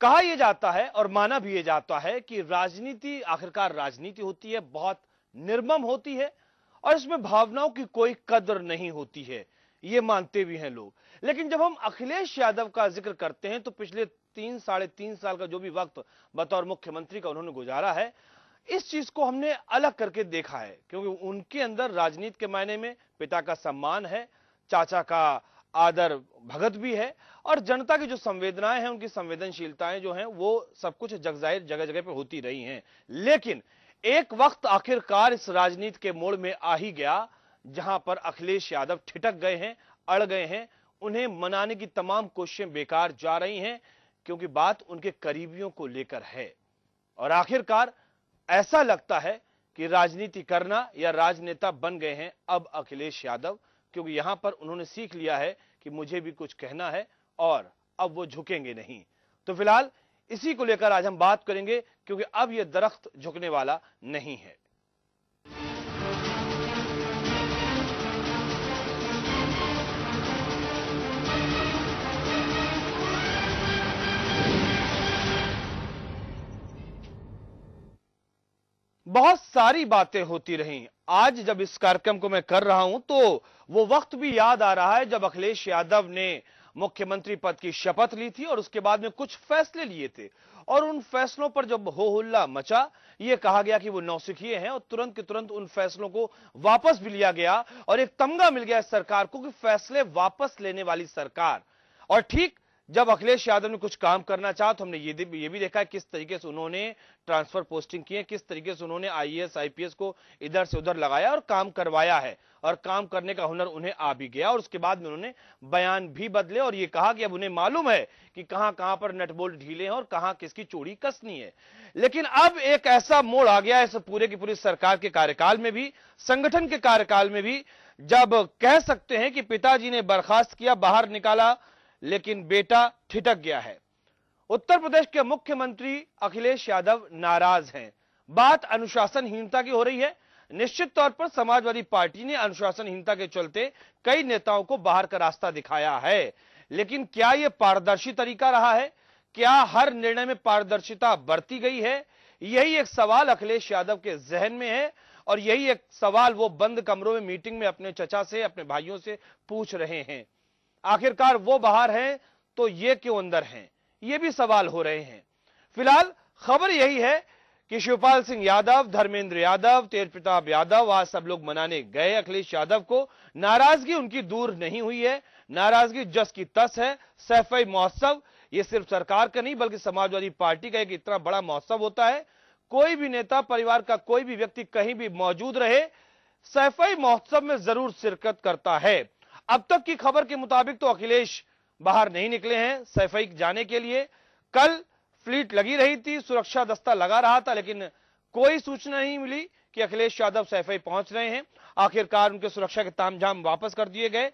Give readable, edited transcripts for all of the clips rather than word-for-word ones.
कहा यह जाता है और माना भी यह जाता है कि राजनीति आखिरकार राजनीति होती है, बहुत निर्मम होती है और इसमें भावनाओं की कोई कदर नहीं होती है, ये मानते भी हैं लोग। लेकिन जब हम अखिलेश यादव का जिक्र करते हैं तो पिछले 3-3.5 साल का जो भी वक्त बतौर मुख्यमंत्री का उन्होंने गुजारा है, इस चीज को हमने अलग करके देखा है, क्योंकि उनके अंदर राजनीति के मायने में पिता का सम्मान है, चाचा का आदर भगत भी है और जनता की जो संवेदनाएं हैं, उनकी संवेदनशीलताएं जो हैं, वो सब कुछ जगजाहिर जगह जगह पे होती रही हैं। लेकिन एक वक्त आखिरकार इस राजनीति के मोड़ में आ ही गया जहां पर अखिलेश यादव ठिठक गए हैं, अड़ गए हैं, उन्हें मनाने की तमाम कोशिशें बेकार जा रही हैं, क्योंकि बात उनके करीबियों को लेकर है। और आखिरकार ऐसा लगता है कि राजनीति करना या राजनेता बन गए हैं अब अखिलेश यादव, क्योंकि यहां पर उन्होंने सीख लिया है कि मुझे भी कुछ कहना है और अब वो झुकेंगे नहीं। तो फिलहाल इसी को लेकर आज हम बात करेंगे, क्योंकि अब यह दरख्त झुकने वाला नहीं है। बहुत सारी बातें होती रहीं। आज जब इस कार्यक्रम को मैं कर रहा हूं तो वो वक्त भी याद आ रहा है जब अखिलेश यादव ने मुख्यमंत्री पद की शपथ ली थी और उसके बाद में कुछ फैसले लिए थे और उन फैसलों पर जब हो हल्ला मचा, ये कहा गया कि वो नौसिखिए हैं और तुरंत के तुरंत उन फैसलों को वापस भी लिया गया और एक तमगा मिल गया इस सरकार को कि फैसले वापस लेने वाली सरकार। और ठीक जब अखिलेश यादव ने कुछ काम करना चाहा तो हमने ये भी देखा है किस तरीके से उन्होंने ट्रांसफर पोस्टिंग की है, किस तरीके से उन्होंने आईएएस आईपीएस को इधर से उधर लगाया और काम करवाया है और काम करने का हुनर उन्हें आ भी गया। और उसके बाद में उन्होंने बयान भी बदले और ये कहा कि अब उन्हें मालूम है कि कहां कहां पर नट बोल्ट ढीले हैं और कहां किसकी चूड़ी कसनी है। लेकिन अब एक ऐसा मोड़ आ गया इस पूरे की पूरी सरकार के कार्यकाल में भी, संगठन के कार्यकाल में भी, जब कह सकते हैं कि पिताजी ने बर्खास्त किया, बाहर निकाला, लेकिन बेटा ठिठक गया है। उत्तर प्रदेश के मुख्यमंत्री अखिलेश यादव नाराज हैं। बात अनुशासनहीनता की हो रही है। निश्चित तौर पर समाजवादी पार्टी ने अनुशासनहीनता के चलते कई नेताओं को बाहर का रास्ता दिखाया है, लेकिन क्या यह पारदर्शी तरीका रहा है? क्या हर निर्णय में पारदर्शिता बरती गई है? यही एक सवाल अखिलेश यादव के जहन में है और यही एक सवाल वो बंद कमरों में मीटिंग में अपने चचा से, अपने भाइयों से पूछ रहे हैं। आखिरकार वो बाहर हैं तो ये क्यों अंदर हैं, ये भी सवाल हो रहे हैं। फिलहाल खबर यही है कि शिवपाल सिंह यादव, धर्मेंद्र यादव, तेज प्रताप यादव आज सब लोग मनाने गए अखिलेश यादव को। नाराजगी उनकी दूर नहीं हुई है, नाराजगी जस की तस है। सैफई महोत्सव ये सिर्फ सरकार का नहीं बल्कि समाजवादी पार्टी का एक इतना बड़ा महोत्सव होता है। कोई भी नेता, परिवार का कोई भी व्यक्ति कहीं भी मौजूद रहे, सैफई महोत्सव में जरूर शिरकत करता है। अब तक की खबर के मुताबिक तो अखिलेश बाहर नहीं निकले हैं सैफई जाने के लिए। कल फ्लीट लगी रही थी, सुरक्षा दस्ता लगा रहा था, लेकिन कोई सूचना नहीं मिली कि अखिलेश यादव सैफई पहुंच रहे हैं। आखिरकार उनके सुरक्षा के तामझाम वापस कर दिए गए।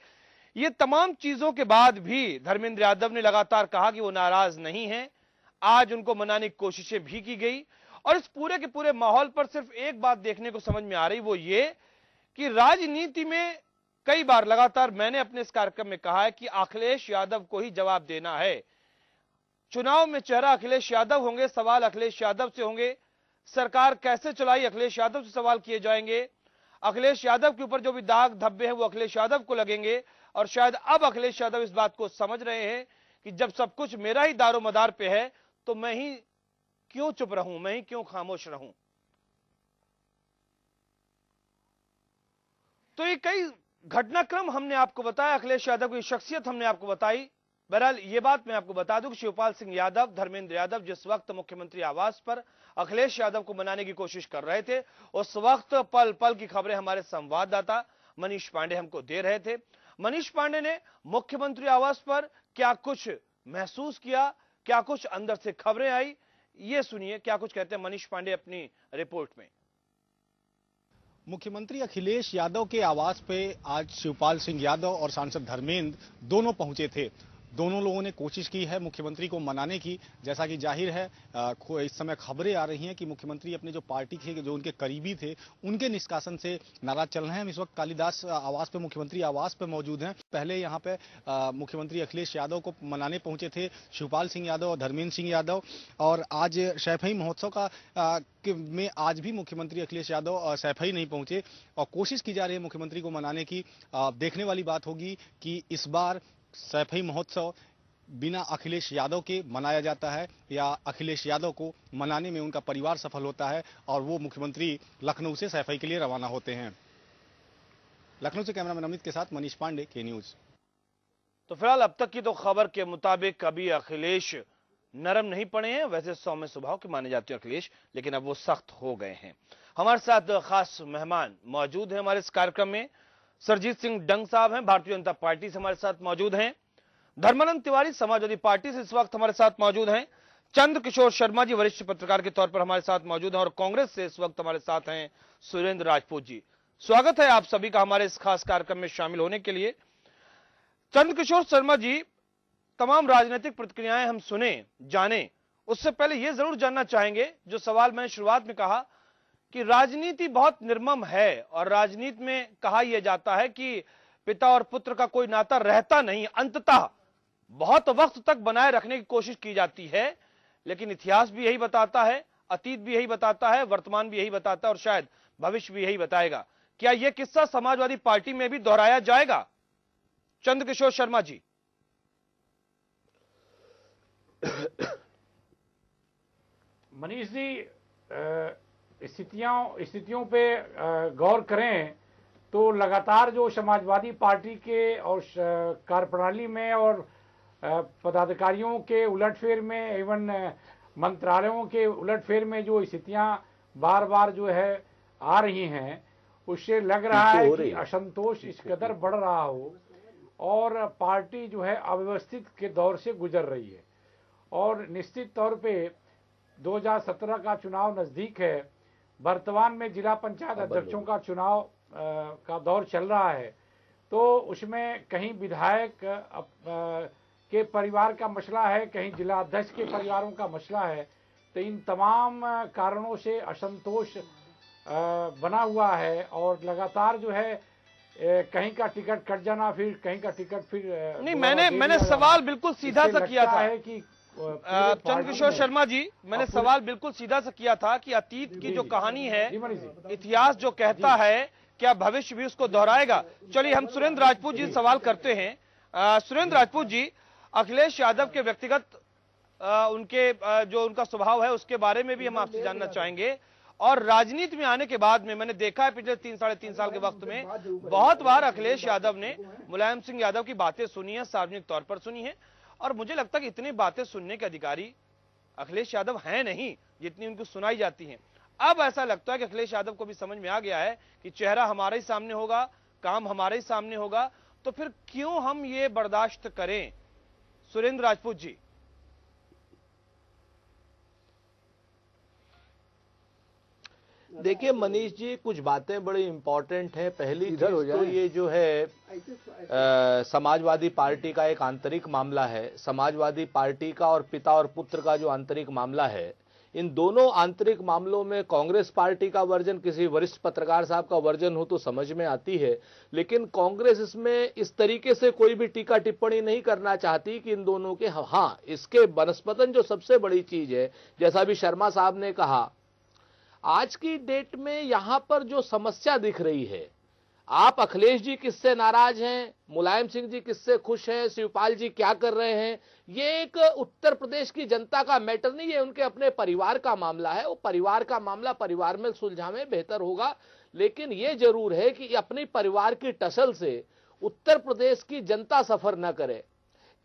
ये तमाम चीजों के बाद भी धर्मेंद्र यादव ने लगातार कहा कि वो नाराज नहीं हैं। आज उनको मनाने की कोशिशें भी की गई और इस पूरे के पूरे माहौल पर सिर्फ एक बात देखने को समझ में आ रही, वो ये कि राजनीति में कई बार लगातार मैंने अपने इस कार्यक्रम में कहा है कि अखिलेश यादव को ही जवाब देना है। चुनाव में चेहरा अखिलेश यादव होंगे, सवाल अखिलेश यादव से होंगे। सरकार कैसे चलाई, अखिलेश यादव से सवाल किए जाएंगे। अखिलेश यादव के ऊपर जो भी दाग धब्बे हैं वो अखिलेश यादव को लगेंगे और शायद अब अखिलेश यादव इस बात को समझ रहे हैं कि जब सब कुछ मेरा ही दारोमदार पे है तो मैं ही क्यों चुप रहूं, मैं ही क्यों खामोश रहूं। तो ये कई घटनाक्रम हमने आपको बताया, अखिलेश यादव की शख्सियत हमने आपको बताई। बहरहाल ये बात मैं आपको बता दूं कि शिवपाल सिंह यादव, धर्मेंद्र यादव जिस वक्त मुख्यमंत्री आवास पर अखिलेश यादव को मनाने की कोशिश कर रहे थे, उस वक्त पल पल की खबरें हमारे संवाददाता मनीष पांडे हमको दे रहे थे। मनीष पांडे ने मुख्यमंत्री आवास पर क्या कुछ महसूस किया, क्या कुछ अंदर से खबरें आई, ये सुनिए क्या कुछ कहते हैं मनीष पांडे अपनी रिपोर्ट में। मुख्यमंत्री अखिलेश यादव के आवास पे आज शिवपाल सिंह यादव और सांसद धर्मेंद्र दोनों पहुंचे थे। दोनों लोगों ने कोशिश की है मुख्यमंत्री को मनाने की। जैसा कि जाहिर है इस समय खबरें आ रही हैं कि मुख्यमंत्री अपने जो पार्टी के जो उनके करीबी थे उनके निष्कासन से नाराज चल रहे हैं। हम इस वक्त कालिदास आवास पे, मुख्यमंत्री आवास पे मौजूद हैं। पहले यहाँ पे मुख्यमंत्री अखिलेश यादव को मनाने पहुंचे थे शिवपाल सिंह यादव और धर्मेंद्र सिंह यादव, और आज सैफई महोत्सव में आज भी मुख्यमंत्री अखिलेश यादव सैफई नहीं पहुंचे और कोशिश की जा रही है मुख्यमंत्री को मनाने की। देखने वाली बात होगी कि इस बार सैफई महोत्सव बिना अखिलेश यादव के मनाया जाता है या अखिलेश यादव को मनाने में उनका परिवार सफल होता है और वो मुख्यमंत्री लखनऊ से सैफई के लिए रवाना होते हैं। लखनऊ से कैमरामैन अमित के साथ मनीष पांडे, के न्यूज। तो फिलहाल अब तक की तो खबर के मुताबिक कभी अखिलेश नरम नहीं पड़े हैं। वैसे सौम्य स्वभाव के माने जाते हैं अखिलेश, लेकिन अब वो सख्त हो गए हैं। हमारे साथ खास मेहमान मौजूद हैं हमारे इस कार्यक्रम में। सरजीत सिंह डंग साहब हैं, भारतीय जनता पार्टी से हमारे साथ मौजूद हैं। धर्मानंद तिवारी समाजवादी पार्टी से इस वक्त हमारे साथ मौजूद हैं। चंद्रकिशोर शर्मा जी वरिष्ठ पत्रकार के तौर पर हमारे साथ मौजूद हैं और कांग्रेस से इस वक्त हमारे साथ हैं सुरेंद्र राजपूत जी। स्वागत है आप सभी का हमारे इस खास कार्यक्रम में शामिल होने के लिए। चंद्रकिशोर शर्मा जी, तमाम राजनीतिक प्रतिक्रियाएं हम सुने जाने, उससे पहले यह जरूर जानना चाहेंगे जो सवाल मैंने शुरुआत में कहा कि राजनीति बहुत निर्मम है और राजनीति में कहा यह जाता है कि पिता और पुत्र का कोई नाता रहता नहीं, अंततः बहुत वक्त तक बनाए रखने की कोशिश की जाती है। लेकिन इतिहास भी यही बताता है, अतीत भी यही बताता है, वर्तमान भी यही बताता है और शायद भविष्य भी यही बताएगा। क्या यह किस्सा समाजवादी पार्टी में भी दोहराया जाएगा? चंद्रकिशोर शर्मा जी। मनीष जी, स्थितियों पे गौर करें तो लगातार जो समाजवादी पार्टी के और कार्यप्रणाली में और पदाधिकारियों के उलटफेर में, इवन मंत्रालयों के उलटफेर में जो स्थितियां बार बार जो है आ रही हैं, उससे लग रहा है कि असंतोष इस कदर बढ़ रहा हो और पार्टी जो है अव्यवस्थित के दौर से गुजर रही है। और निश्चित तौर पे 2017 का चुनाव नजदीक है, वर्तमान में जिला पंचायत अध्यक्षों का चुनाव का दौर चल रहा है, तो उसमें कहीं विधायक के परिवार का मसला है, कहीं जिला अध्यक्ष के परिवारों का मसला है। तो इन तमाम कारणों से असंतोष बना हुआ है और लगातार जो है कहीं का टिकट कट जाना, फिर कहीं का टिकट फिर नहीं, मैंने सवाल बिल्कुल सीधा सा किया था है कि चंद्रकिशोर शर्मा जी, मैंने सवाल बिल्कुल सीधा सा किया था कि अतीत की जो कहानी है, इतिहास जो कहता है, क्या भविष्य भी उसको दोहराएगा? चलिए हम सुरेंद्र राजपूत जी सवाल करते हैं। सुरेंद्र राजपूत जी, अखिलेश यादव के व्यक्तिगत उनके जो उनका स्वभाव है उसके बारे में भी हम आपसे जानना चाहेंगे। और राजनीति में आने के बाद में मैंने देखा है पिछले 3-3.5 साल के वक्त में बहुत बार अखिलेश यादव ने मुलायम सिंह यादव की बातें सुनी है, सार्वजनिक तौर पर सुनी है, और मुझे लगता है कि इतनी बातें सुनने के अधिकारी अखिलेश यादव हैं नहीं जितनी उनको सुनाई जाती हैं। अब ऐसा लगता है कि अखिलेश यादव को भी समझ में आ गया है कि चेहरा हमारे ही सामने होगा, काम हमारे ही सामने होगा, तो फिर क्यों हम ये बर्दाश्त करें? सुरेंद्र राजपूत जी। देखिए मनीष जी, कुछ बातें बड़ी इंपॉर्टेंट हैं। पहली चीज तो ये जो है समाजवादी पार्टी का एक आंतरिक मामला है। समाजवादी पार्टी का और पिता और पुत्र का जो आंतरिक मामला है, इन दोनों आंतरिक मामलों में कांग्रेस पार्टी का वर्जन, किसी वरिष्ठ पत्रकार साहब का वर्जन हो तो समझ में आती है, लेकिन कांग्रेस इसमें इस तरीके से कोई भी टीका टिप्पणी नहीं करना चाहती कि इन दोनों के, हाँ इसके बनस्पतन जो सबसे बड़ी चीज है, जैसा भी शर्मा साहब ने कहा, आज की डेट में यहां पर जो समस्या दिख रही है, आप अखिलेश जी किससे नाराज हैं, मुलायम सिंह जी किससे खुश हैं, शिवपाल जी क्या कर रहे हैं, ये एक उत्तर प्रदेश की जनता का मैटर नहीं है, उनके अपने परिवार का मामला है। वो परिवार का मामला परिवार में सुलझावे बेहतर होगा। लेकिन ये जरूर है कि अपनी परिवार की टसल से उत्तर प्रदेश की जनता सफर न करे,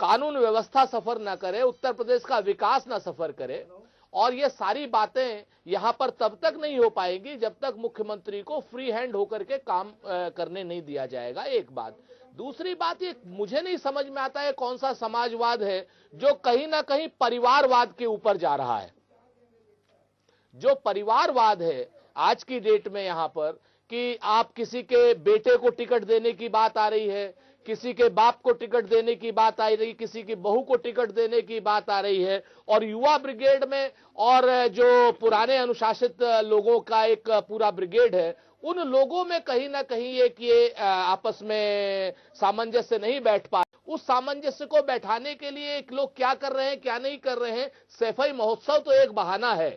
कानून व्यवस्था सफर न करे, उत्तर प्रदेश का विकास न सफर करे। और ये सारी बातें यहां पर तब तक नहीं हो पाएगी जब तक मुख्यमंत्री को फ्री हैंड होकर के काम करने नहीं दिया जाएगा। एक बात। दूसरी बात, ये मुझे नहीं समझ में आता है कौन सा समाजवाद है जो कहीं ना कहीं परिवारवाद के ऊपर जा रहा है। जो परिवारवाद है आज की डेट में यहां पर, कि आप किसी के बेटे को टिकट देने की बात आ रही है, किसी के बाप को टिकट देने की बात आ रही, किसी की बहू को टिकट देने की बात आ रही है। और युवा ब्रिगेड में और जो पुराने अनुशासित लोगों का एक पूरा ब्रिगेड है, उन लोगों में कहीं ना कहीं ये आपस में सामंजस्य नहीं बैठ पा। उस सामंजस्य को बैठाने के लिए एक लोग क्या कर रहे हैं, क्या नहीं कर रहे हैं। सैफई महोत्सव तो एक बहाना है।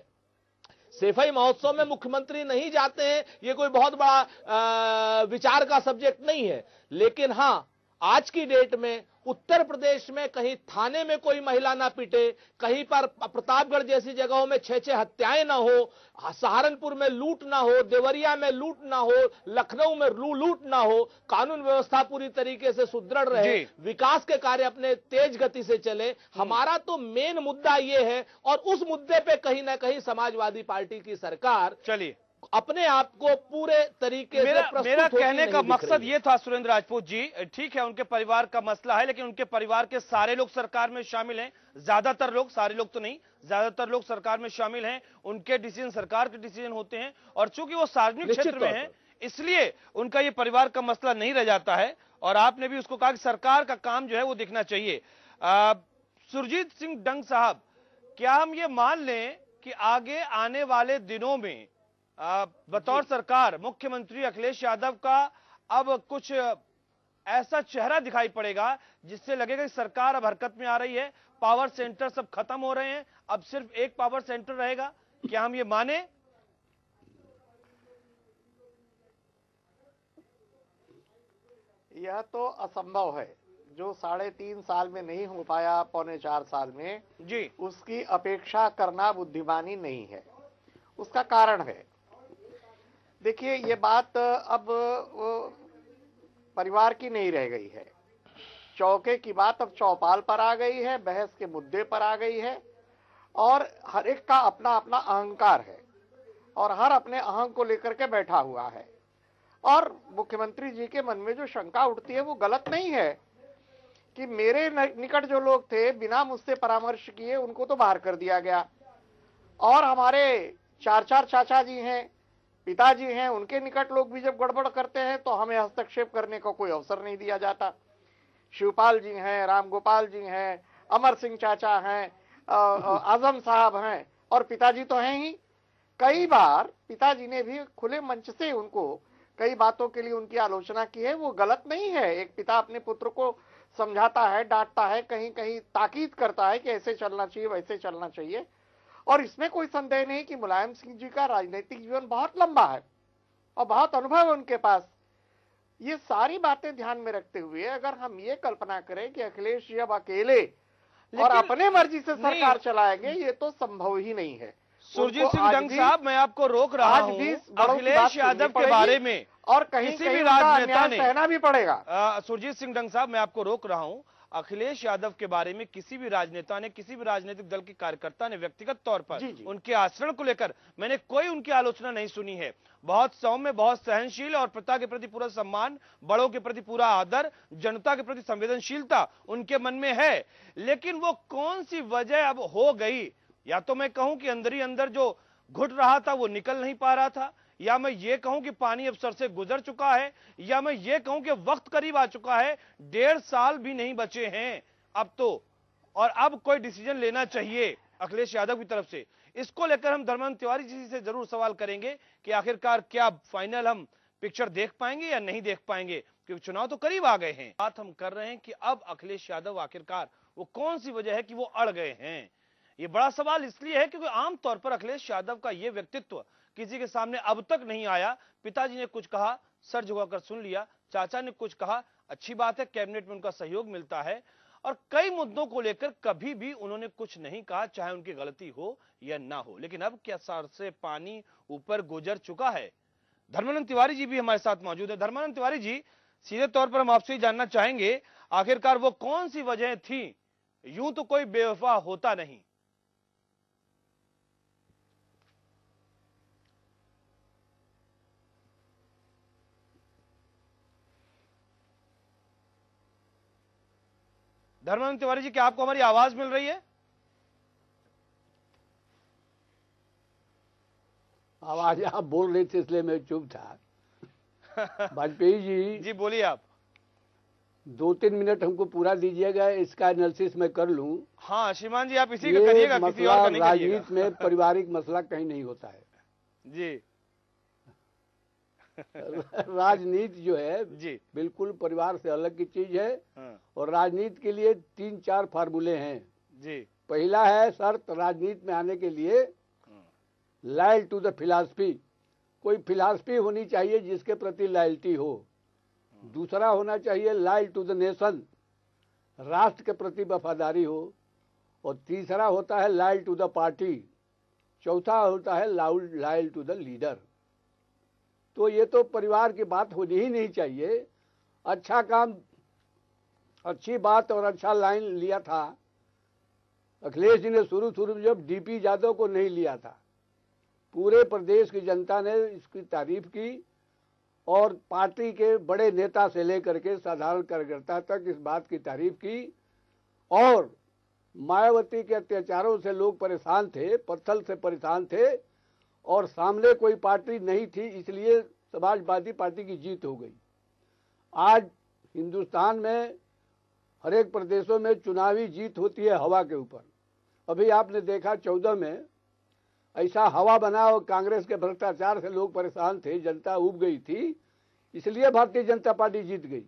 सैफई महोत्सव में मुख्यमंत्री नहीं जाते हैं, ये कोई बहुत बड़ा विचार का सब्जेक्ट नहीं है। लेकिन हां, आज की डेट में उत्तर प्रदेश में कहीं थाने में कोई महिला ना पिटे, कहीं पर प्रतापगढ़ जैसी जगहों में 6-6 हत्याएं ना हो, सहारनपुर में लूट ना हो, देवरिया में लूट ना हो, लखनऊ में लूट ना हो, कानून व्यवस्था पूरी तरीके से सुदृढ़ रहे, विकास के कार्य अपने तेज गति से चले। हमारा तो मेन मुद्दा ये है, और उस मुद्दे पे कहीं ना कहीं समाजवादी पार्टी की सरकार चलिए अपने आप को पूरे तरीके से मेरा कहने का मकसद ये था सुरेंद्र राजपूत जी, ठीक है उनके परिवार का मसला है, लेकिन उनके परिवार के सारे लोग सरकार में शामिल हैं। ज्यादातर लोग, सारे लोग तो नहीं, ज्यादातर लोग सरकार में शामिल हैं। उनके डिसीजन सरकार के डिसीजन होते हैं, और चूंकि वो सार्वजनिक क्षेत्र में हैं, इसलिए उनका ये परिवार का मसला नहीं रह जाता है। और आपने भी उसको कहा कि सरकार का काम जो है वो दिखना चाहिए। सुरजीत सिंह डंग साहब, क्या हम ये मान लें कि आगे आने वाले दिनों में बतौर सरकार मुख्यमंत्री अखिलेश यादव का अब कुछ ऐसा चेहरा दिखाई पड़ेगा जिससे लगेगा कि सरकार अब हरकत में आ रही है, पावर सेंटर सब खत्म हो रहे हैं, अब सिर्फ एक पावर सेंटर रहेगा? क्या हम ये माने? यह तो असंभव है। जो 3.5 साल में नहीं हो पाया, 3.25 साल में जी, उसकी अपेक्षा करना बुद्धिमानी नहीं है। उसका कारण है, देखिए ये बात अब परिवार की नहीं रह गई है। चौके की बात अब चौपाल पर आ गई है, बहस के मुद्दे पर आ गई है, और हर एक का अपना अपना अहंकार है, और हर अपने अहंग को लेकर के बैठा हुआ है। और मुख्यमंत्री जी के मन में जो शंका उठती है वो गलत नहीं है कि मेरे निकट जो लोग थे, बिना मुझसे परामर्श किए उनको तो बाहर कर दिया गया, और हमारे 4 चाचा जी हैं, पिताजी हैं, उनके निकट लोग भी जब गड़बड़ करते हैं तो हमें हस्तक्षेप करने का कोई अवसर नहीं दिया जाता। शिवपाल जी हैं, रामगोपाल जी हैं, अमर सिंह चाचा हैं, आजम साहब हैं, और पिताजी तो हैं ही। कई बार पिताजी ने भी खुले मंच से उनको कई बातों के लिए उनकी आलोचना की है। वो गलत नहीं है, एक पिता अपने पुत्र को समझाता है, डांटता है, कहीं कहीं ताकीद करता है कि ऐसे चलना चाहिए, वैसे चलना चाहिए। और इसमें कोई संदेह नहीं कि मुलायम सिंह जी का राजनीतिक जीवन बहुत लंबा है और बहुत अनुभव है उनके पास। ये सारी बातें ध्यान में रखते हुए अगर हम ये कल्पना करें कि अखिलेश जी अब अकेले और अपने मर्जी से सरकार चलाएंगे, ये तो संभव ही नहीं है। सुरजीत सिंह डंग साहब, मैं आपको रोक रहा हूं, अखिलेश यादव के बारे में और कहीं किसी भी राजनेता ने सहना भी पड़ेगा। सुरजीत सिंह डंग साहब, मैं आपको रोक रहा हूं, अखिलेश यादव के बारे में किसी भी राजनेता ने, किसी भी राजनीतिक दल के कार्यकर्ता ने व्यक्तिगत तौर पर उनके आचरण को लेकर मैंने कोई उनकी आलोचना नहीं सुनी है। बहुत सौम्य, बहुत सहनशील, और पिता के प्रति पूरा सम्मान, बड़ों के प्रति पूरा आदर, जनता के प्रति संवेदनशीलता उनके मन में है। लेकिन वो कौन सी वजह अब हो गई, या तो मैं कहूं कि अंदर ही अंदर जो घुट रहा था वो निकल नहीं पा रहा था, या मैं ये कहूं कि पानी अब सर से गुजर चुका है, या मैं ये कहूं कि वक्त करीब आ चुका है, 1.5 साल भी नहीं बचे हैं अब तो, और अब कोई डिसीजन लेना चाहिए अखिलेश यादव की तरफ से। इसको लेकर हम धर्मेंद्र तिवारी जी से जरूर सवाल करेंगे कि आखिरकार क्या फाइनल हम पिक्चर देख पाएंगे या नहीं देख पाएंगे, क्योंकि चुनाव तो करीब आ गए हैं। बात हम कर रहे हैं कि अब अखिलेश यादव आखिरकार वो कौन सी वजह है कि वो अड़ गए हैं। ये बड़ा सवाल इसलिए है क्योंकि आमतौर पर अखिलेश यादव का ये व्यक्तित्व किसी के सामने अब तक नहीं आया। पिताजी ने कुछ कहा, सर झुकाकर सुन लिया, चाचा ने कुछ कहा, अच्छी बात है, कैबिनेट में उनका सहयोग मिलता है, और कई मुद्दों को लेकर कभी भी उन्होंने कुछ नहीं कहा, चाहे उनकी गलती हो या ना हो। लेकिन अब क्या सर से पानी ऊपर गुजर चुका है? धर्मानंद तिवारी जी भी हमारे साथ मौजूद है। धर्मानंद तिवारी जी, सीधे तौर पर हम आपसे जानना चाहेंगे, आखिरकार वो कौन सी वजह थी? यूं तो कोई बेवफा होता नहीं। धर्मानंद तिवारी जी, क्या आपको हमारी आवाज मिल रही है? आवाज आप बोल रहे थे इसलिए मैं चुप था। वाजपेयी जी जी बोलिए आप। 2-3 मिनट हमको पूरा दीजिएगा, इसका एनालिसिस मैं कर लूं। हाँ श्रीमान जी, आप इसी का करिएगा, किसी और का नहीं करिएगा। राजनीति में पारिवारिक मसला कहीं नहीं होता है जी। राजनीति जो है जी बिल्कुल परिवार से अलग की चीज है। हाँ, और राजनीति के लिए 3-4 फार्मूले हैं। जी पहला है शर्त राजनीति में आने के लिए लॉयल टू द फिलॉसफी, कोई फिलॉसफी होनी चाहिए जिसके प्रति लॉयल्टी हो। दूसरा होना चाहिए लॉयल टू द नेशन, राष्ट्र के प्रति वफादारी हो। और तीसरा होता है लॉयल टू द पार्टी। चौथा होता है लॉयल टू द लीडर। तो ये तो परिवार की बात होनी ही नहीं चाहिए। अच्छा काम, अच्छी बात और अच्छा लाइन लिया था अखिलेश जी ने शुरू में, जब डीपी यादव को नहीं लिया था। पूरे प्रदेश की जनता ने इसकी तारीफ की और पार्टी के बड़े नेता से लेकर के साधारण कार्यकर्ता तक इस बात की तारीफ की। और मायावती के अत्याचारों से लोग परेशान थे, पत्थर से परेशान थे और सामने कोई पार्टी नहीं थी, इसलिए समाजवादी पार्टी की जीत हो गई। आज हिंदुस्तान में हर एक प्रदेशों में चुनावी जीत होती है हवा के ऊपर। अभी आपने देखा 14 में ऐसा हवा बना और कांग्रेस के भ्रष्टाचार से लोग परेशान थे, जनता उब गई थी, इसलिए भारतीय जनता पार्टी जीत गई।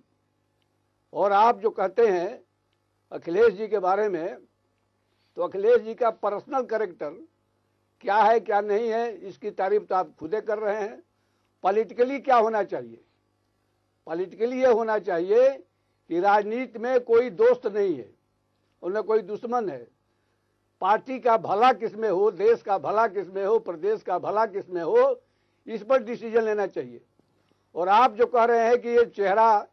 और आप जो कहते हैं अखिलेश जी के बारे में, तो अखिलेश जी का पर्सनल कैरेक्टर क्या है क्या नहीं है इसकी तारीफ तो आप खुदे कर रहे हैं। पॉलिटिकली क्या होना चाहिए? पॉलिटिकली ये होना चाहिए कि राजनीति में कोई दोस्त नहीं है, उनमें कोई दुश्मन है। पार्टी का भला किसमें हो, देश का भला किसमें हो, प्रदेश का भला किसमें हो, इस पर डिसीजन लेना चाहिए। और आप जो कह रहे हैं कि ये चेहरा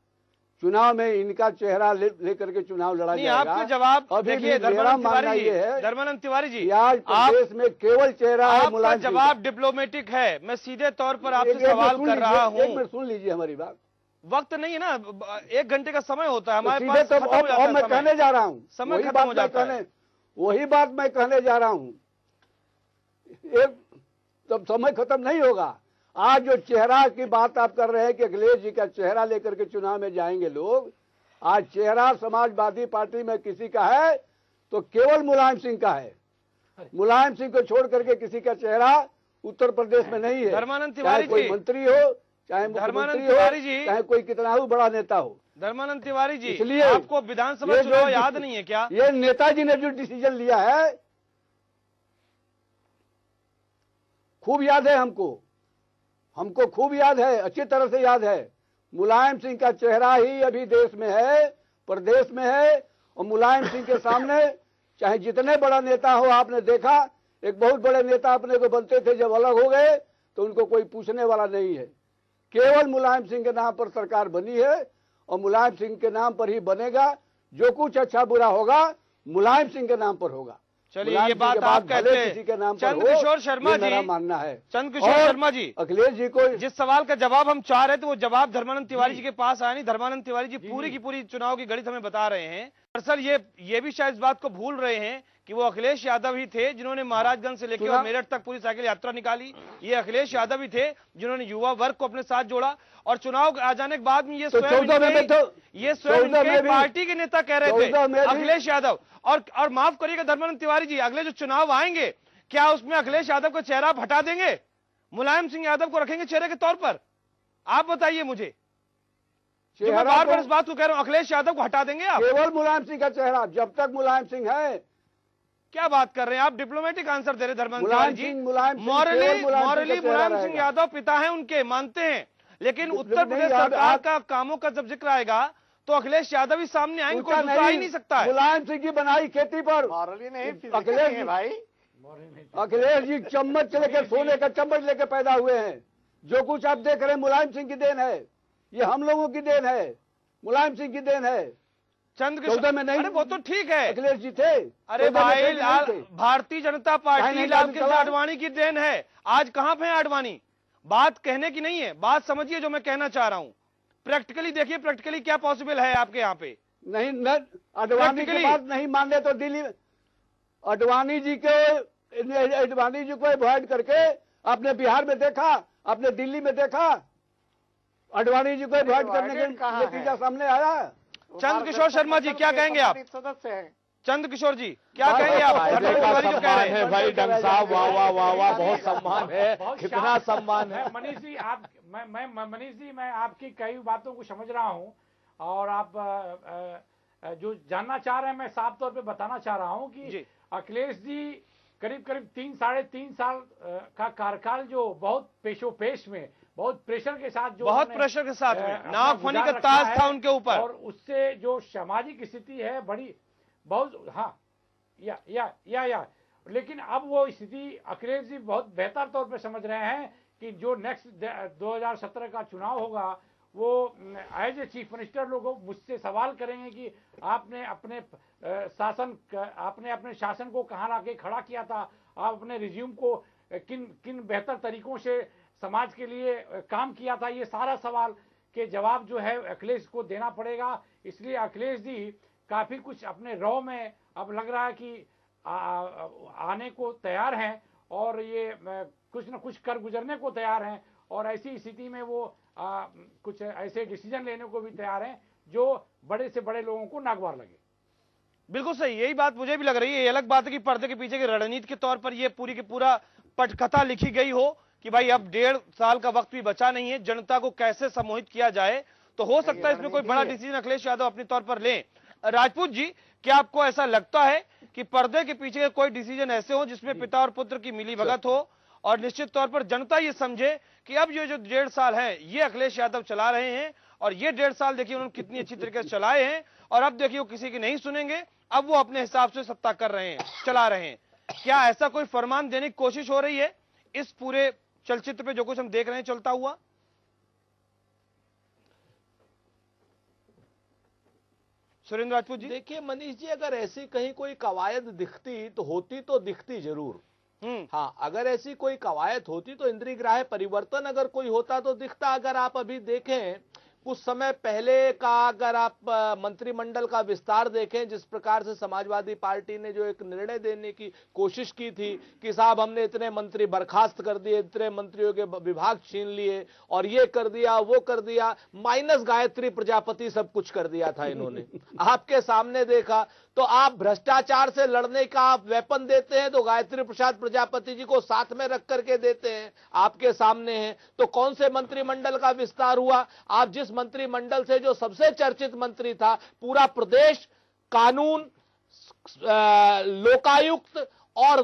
चुनाव में इनका चेहरा लेकर के चुनाव लड़ा जाएगा, आपके जवाब देखिए धर्मानंद तिवारी जी, आज प्रदेश में केवल चेहरा है आपका जवाब डिप्लोमेटिक है। मैं सीधे तौर पर आपसे सवाल कर रहा हूँ। एक मिनट सुन लीजिए हमारी बात। वक्त नहीं है ना, 1 घंटे का समय होता है हमारे पास। तो और मैं कहने जा रहा हूँ, समय खत्म हो जाता है। वही बात मैं कहने जा रहा हूँ। एक तब समय खत्म नहीं होगा। आज जो चेहरा की बात आप कर रहे हैं कि अखिलेश जी का चेहरा लेकर के चुनाव में जाएंगे लोग, आज चेहरा समाजवादी पार्टी में किसी का है तो केवल मुलायम सिंह का है। मुलायम सिंह को छोड़ करके किसी का चेहरा उत्तर प्रदेश में नहीं है। धर्मानंद तिवारी कोई मंत्री हो, चाहे मुख्यमंत्री हो, चाहे कोई कितना ही बड़ा नेता हो। धर्मानंद तिवारी जी, इसलिए आपको विधानसभा चुनाव याद नहीं है क्या? ये नेताजी ने जो डिसीजन लिया है खूब याद है हमको खूब याद है, अच्छी तरह से याद है। मुलायम सिंह का चेहरा ही अभी देश में है, प्रदेश में है। और मुलायम सिंह के सामने चाहे जितने बड़ा नेता हो, आपने देखा एक बहुत बड़े नेता अपने को बनते थे, जब अलग हो गए तो उनको कोई पूछने वाला नहीं है। केवल मुलायम सिंह के नाम पर सरकार बनी है और मुलायम सिंह के नाम पर ही बनेगा। जो कुछ अच्छा बुरा होगा मुलायम सिंह के नाम पर होगा। चलिए ये बात आप कहते हैं। चंद्रकिशोर शर्मा जी, मेरा मानना है। चंद्रकिशोर शर्मा जी, अखिलेश जी को जिस सवाल का जवाब हम चाह रहे थे वो जवाब धर्मानंद तिवारी जी के पास आया नहीं। धर्मानंद तिवारी जी पूरी की पूरी चुनाव की गणित हमें बता रहे हैं। दरअसल ये भी शायद इस बात को भूल रहे हैं कि वो अखिलेश यादव ही थे जिन्होंने महाराजगंज से लेकर मेरठ तक पूरी साइकिल यात्रा निकाली। ये अखिलेश यादव ही थे जिन्होंने युवा वर्ग को अपने साथ जोड़ा। और चुनाव आ जाने के बाद में ये स्वयं पार्टी के नेता कह रहे थे अखिलेश यादव। और माफ करिएगा धर्मानंद तिवारी जी, अगले जो चुनाव आएंगे क्या उसमें अखिलेश यादव का चेहरा आप हटा देंगे, मुलायम सिंह यादव को रखेंगे चेहरे के तौर पर? आप बताइए मुझे। मैं बार बार इस बात को कह रहा हूं, अखिलेश यादव को हटा देंगे आप? केवल मुलायम सिंह का चेहरा, जब तक मुलायम सिंह है। क्या बात कर रहे हैं आप? डिप्लोमेटिक आंसर दे रहे धर्मानंद तिवारी जी। मॉरली मुलायम सिंह यादव पिता है उनके, मानते हैं, लेकिन उत्तर प्रदेश सरकार का कामों का जब जिक्र आएगा तो अखिलेश यादव ही सामने आएंगे, कोई दूसरा ही नहीं सकता है। मुलायम सिंह की बनाई खेती पर अखिलेश जी चम्मच लेकर, सोने का चम्मच लेकर पैदा हुए हैं। जो कुछ आप देख रहे हैं मुलायम सिंह की देन है, ये हम लोगों की देन है, मुलायम सिंह की देन है। चंद्रकिशोर में नहीं, अरे वो तो ठीक है, अखिलेश जी थे। अरे भाई भारतीय जनता पार्टी लाल कृष्ण आडवाणी की देन है। आज कहां पे है आडवाणी? बात कहने की नहीं है, बात समझिए जो मैं कहना चाह रहा हूं। प्रैक्टिकली देखिए, प्रैक्टिकली क्या पॉसिबल है आपके यहाँ पे? नहीं, अडवाणी की बात नहीं मान रहे तो दिल्ली में अडवाणी जी को अवॉइड करके आपने बिहार में देखा, आपने दिल्ली में देखा, अडवाणी जी को अवॉइड करने के नतीजा सामने आया। चंद किशोर शर्मा जी, क्या कहेंगे आप? सदस्य हैं। चंद किशोर जी, क्या कहेंगे आप? सम्मान है भाई डंग साहब, वाह वाह वाह वाह, बहुत सम्मान है, कितना सम्मान है। मनीष जी, आप मनीष जी, मैं आपकी कई बातों को समझ रहा हूं और आप जो जानना चाह रहे हैं मैं साफ तौर पे बताना चाह रहा हूं कि अखिलेश जी करीब करीब 3-3.5 साल का कार्यकाल जो बहुत पेशोपेश में, बहुत प्रेशर के साथ, जो बहुत प्रेशर के साथ में नागफनी का ताज था उनके ऊपर, और उससे जो सामाजिक स्थिति है बड़ी बहुत, हाँ, या लेकिन अब वो स्थिति अखिलेश जी बहुत बेहतर तौर पे समझ रहे हैं कि जो नेक्स्ट 2017 का चुनाव होगा वो एज ए चीफ मिनिस्टर लोग मुझसे सवाल करेंगे कि आपने अपने शासन को कहाँ लाके खड़ा किया था, आप अपने रिज्यूम को किन बेहतर तरीकों से समाज के लिए काम किया था। ये सारा सवाल के जवाब जो है अखिलेश को देना पड़ेगा। इसलिए अखिलेश जी काफी कुछ अपने रॉ में अब लग रहा है कि आने को तैयार हैं और ये कुछ न कुछ कर गुजरने को तैयार हैं, और ऐसी स्थिति में वो कुछ ऐसे डिसीजन लेने को भी तैयार हैं जो बड़े से बड़े लोगों को नागवार लगे। बिल्कुल सही, यही बात मुझे भी लग रही है। ये अलग बात है कि पर्दे के पीछे की रणनीति के तौर पर ये पूरी की पूरा पटकथा लिखी गई हो कि भाई अब 1.5 साल का वक्त भी बचा नहीं है, जनता को कैसे सम्मोहित किया जाए, तो हो सकता है इसमें कोई बड़ा डिसीजन अखिलेश यादव अपने तौर पर लें। राजपूत जी, क्या आपको ऐसा लगता है कि पर्दे के पीछे कोई डिसीजन ऐसे हो जिसमें पिता और पुत्र की मिलीभगत हो और निश्चित तौर पर जनता ये समझे कि अब ये जो 1.5 साल है ये अखिलेश यादव चला रहे हैं, और ये 1.5 साल देखिए उन्होंने कितनी अच्छी तरीके से चलाए हैं, और अब देखिए वो किसी की नहीं सुनेंगे, अब वो अपने हिसाब से सत्ता कर रहे हैं, चला रहे हैं। क्या ऐसा कोई फरमान देने की कोशिश हो रही है इस पूरे चलचित्र पे जो कुछ हम देख रहे हैं चलता हुआ? सुरेंद्र राजपूत जी, देखिए मनीष जी, अगर ऐसी कहीं कोई कवायद दिखती तो होती, तो दिखती जरूर। हाँ, अगर ऐसी कोई कवायद होती तो इंद्रियग्राह्य परिवर्तन अगर कोई होता तो दिखता। अगर आप अभी देखें कुछ समय पहले का, अगर आप मंत्रिमंडल का विस्तार देखें, जिस प्रकार से समाजवादी पार्टी ने जो एक निर्णय देने की कोशिश की थी कि साहब हमने इतने मंत्री बर्खास्त कर दिए, इतने मंत्रियों के विभाग छीन लिए और ये कर दिया वो कर दिया, माइनस गायत्री प्रजापति सब कुछ कर दिया था इन्होंने। आपके सामने देखा तो आप भ्रष्टाचार से लड़ने का आप वेपन देते हैं तो गायत्री प्रसाद प्रजापति जी को साथ में रख करके देते हैं, आपके सामने हैं। तो कौन से मंत्रिमंडल का विस्तार हुआ? आप जिस मंत्रिमंडल से जो सबसे चर्चित मंत्री था, पूरा प्रदेश कानून, लोकायुक्त और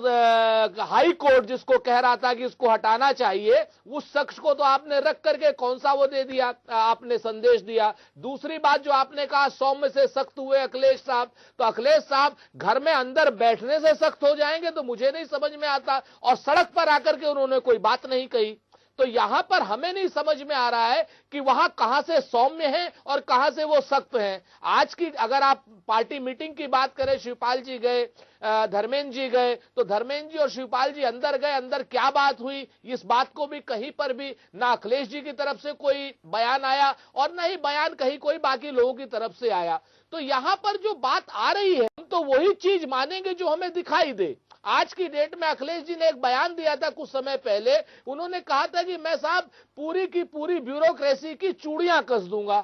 हाई कोर्ट जिसको कह रहा था कि इसको हटाना चाहिए, उस शख्स को तो आपने रख करके कौन सा वो दे दिया, आपने संदेश दिया। दूसरी बात जो आपने कहा सौम्य से सख्त हुए अखिलेश साहब, तो अखिलेश साहब घर में अंदर बैठने से सख्त हो जाएंगे तो मुझे नहीं समझ में आता, और सड़क पर आकर के उन्होंने कोई बात नहीं कही। तो यहां पर हमें नहीं समझ में आ रहा है कि वहां कहां से सौम्य है और कहां से वो सख्त है। आज की अगर आप पार्टी मीटिंग की बात करें, शिवपाल जी गए, धर्मेंद्र जी गए, तो धर्मेंद्र जी और शिवपाल जी अंदर गए, अंदर क्या बात हुई इस बात को भी कहीं पर भी ना अखिलेश जी की तरफ से कोई बयान आया और ना ही बयान कहीं कोई बाकी लोगों की तरफ से आया। तो यहां पर जो बात आ रही है हम तो वही चीज मानेंगे जो हमें दिखाई दे। आज की डेट में अखिलेश जी ने एक बयान दिया था कुछ समय पहले, उन्होंने कहा था कि मैं साहब पूरी की पूरी ब्यूरोक्रेसी की चूड़ियां कस दूंगा।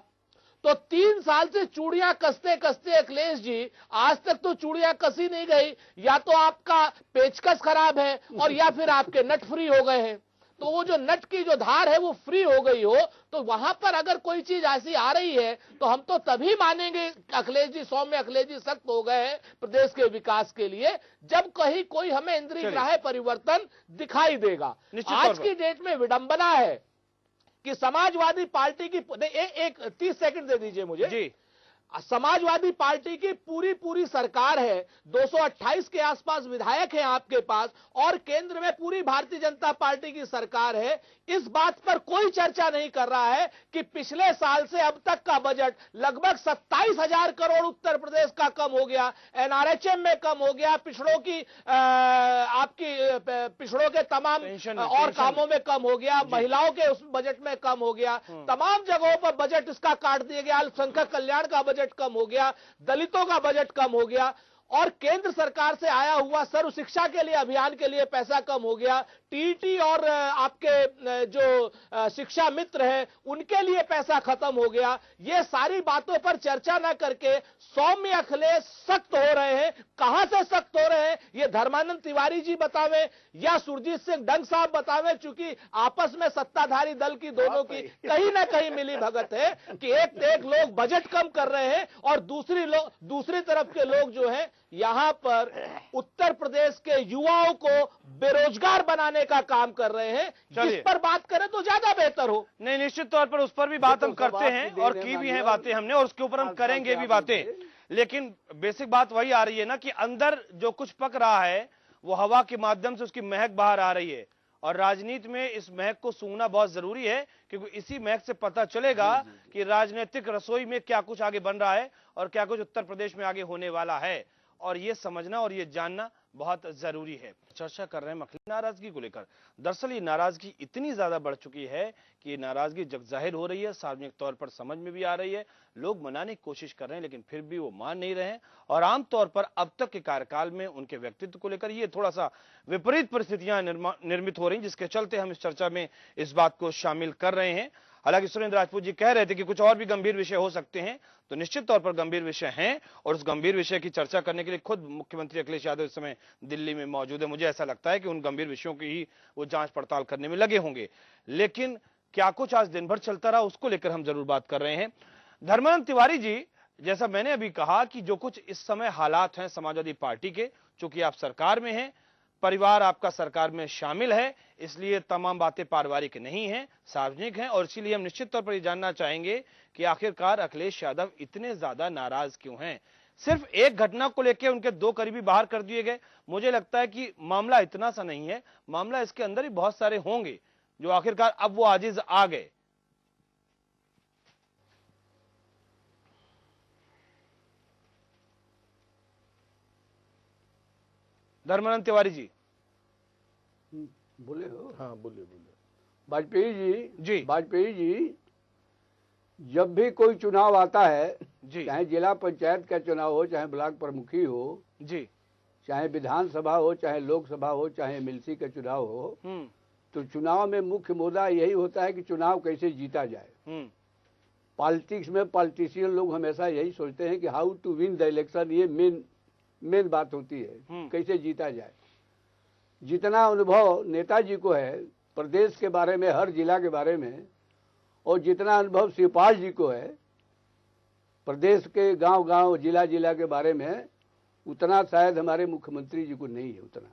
तो 3 साल से चूड़ियां कसते कसते अखिलेश जी आज तक तो चूड़ियां कसी नहीं गई, या तो आपका पेचकस खराब है और या फिर आपके नट फ्री हो गए हैं। तो वो जो नट की जो धार है वो फ्री हो गई हो, तो वहां पर अगर कोई चीज ऐसी आ रही है तो हम तो तभी मानेंगे अखिलेश जी सौम्य, अखिलेश जी सख्त हो गए हैं प्रदेश के विकास के लिए, जब कहीं कोई हमें इंद्रियग्राह्य परिवर्तन दिखाई देगा। आज की डेट में विडंबना है कि समाजवादी पार्टी की एक 30 सेकंड दे दीजिए मुझे जी। समाजवादी पार्टी की पूरी सरकार है, 228 के आसपास विधायक हैं आपके पास, और केंद्र में पूरी भारतीय जनता पार्टी की सरकार है। इस बात पर कोई चर्चा नहीं कर रहा है कि पिछले साल से अब तक का बजट लगभग 27,000 करोड़ उत्तर प्रदेश का कम हो गया, एनआरएचएम में कम हो गया, पिछड़ों की आपकी पिछड़ों के तमाम और कामों में कम हो गया, महिलाओं के उस बजट में कम हो गया, तमाम जगहों पर बजट इसका काट दिया गया, अल्पसंख्यक कल्याण का बजट कम हो गया, दलितों का बजट कम हो गया, और केंद्र सरकार से आया हुआ सर्व शिक्षा के लिए अभियान के लिए पैसा कम हो गया, टीईटी और आपके जो शिक्षा मित्र है उनके लिए पैसा खत्म हो गया। ये सारी बातों पर चर्चा न करके सौम्य अखिलेश सख्त हो रहे हैं। कहां से सख्त हो रहे हैं ये धर्मानंद तिवारी जी बतावे या सुरजीत सिंह डंग साहब बतावे, चूंकि आपस में सत्ताधारी दल की दोनों की कहीं ना कहीं मिली भगत है कि एक लोग बजट कम कर रहे हैं और दूसरी तरफ के लोग जो है यहां पर उत्तर प्रदेश के युवाओं को बेरोजगार बनाने का काम कर रहे हैं। इस पर बात करें तो ज्यादा बेहतर हो। नहीं, निश्चित तौर पर उस पर भी बात हम करते हैं और की भी है बातें हमने, और उसके ऊपर हम करेंगे भी बातें। लेकिन बेसिक बात वही आ रही है ना कि अंदर जो कुछ पक रहा है वो हवा के माध्यम से उसकी महक बाहर आ रही है, और राजनीति में इस महक को सूंघना बहुत जरूरी है, क्योंकि इसी महक से पता चलेगा कि राजनीतिक रसोई में क्या कुछ आगे बन रहा है और क्या कुछ उत्तर प्रदेश में आगे होने वाला है, और ये समझना और ये जानना बहुत जरूरी है। चर्चा कर रहे हैं अखिलेश नाराजगी को लेकर। दरअसल ये नाराजगी इतनी ज्यादा बढ़ चुकी है कि ये नाराजगी जग जाहिर हो रही है, सार्वजनिक तौर पर समझ में भी आ रही है, लोग मनाने की कोशिश कर रहे हैं लेकिन फिर भी वो मान नहीं रहे हैं। और आमतौर पर अब तक के कार्यकाल में उनके व्यक्तित्व को लेकर ये थोड़ा सा विपरीत परिस्थितियां निर्मित हो रही, जिसके चलते हम इस चर्चा में इस बात को शामिल कर रहे हैं। हालांकि सुरेंद्र राजपूत जी कह रहे थे कि कुछ और भी गंभीर विषय हो सकते हैं, तो निश्चित तौर पर गंभीर विषय हैं, और उस गंभीर विषय की चर्चा करने के लिए खुद मुख्यमंत्री अखिलेश यादव इस समय दिल्ली में मौजूद है। मुझे ऐसा लगता है कि उन गंभीर विषयों की ही वो जांच पड़ताल करने में लगे होंगे। लेकिन क्या कुछ आज दिन भर चलता रहा उसको लेकर हम जरूर बात कर रहे हैं। धर्मानंद तिवारी जी, जैसा मैंने अभी कहा कि जो कुछ इस समय हालात हैं समाजवादी पार्टी के, चूंकि आप सरकार में हैं, परिवार आपका सरकार में शामिल है, इसलिए तमाम बातें पारिवारिक नहीं हैं, सार्वजनिक हैं, और इसीलिए हम निश्चित तौर पर ये जानना चाहेंगे कि आखिरकार अखिलेश यादव इतने ज्यादा नाराज क्यों हैं। सिर्फ एक घटना को लेकर उनके दो करीबी बाहर कर दिए गए, मुझे लगता है कि मामला इतना सा नहीं है, मामला इसके अंदर ही बहुत सारे होंगे जो आखिरकार अब वो आजिज आ गए। धर्मानंद तिवारी जी बोले हो? हाँ बोलिए। वाजपेयी जी जब भी कोई चुनाव आता है जी, चाहे जिला पंचायत का चुनाव हो, चाहे ब्लॉक प्रमुखी हो जी, चाहे विधानसभा हो, चाहे लोकसभा हो, चाहे एमएलसी का चुनाव हो, तो चुनाव में मुख्य मुद्दा यही होता है कि चुनाव कैसे जीता जाए। पॉलिटिक्स में पॉलिटिशियन लोग हमेशा यही सोचते हैं कि how to win the election, ये मेन बात होती है, कैसे जीता जाए। जितना अनुभव नेताजी को है प्रदेश के बारे में, हर जिला के बारे में, और जितना अनुभव शिवपाल जी को है प्रदेश के गांव-गांव जिला के बारे में, उतना शायद हमारे मुख्यमंत्री जी को नहीं है। उतना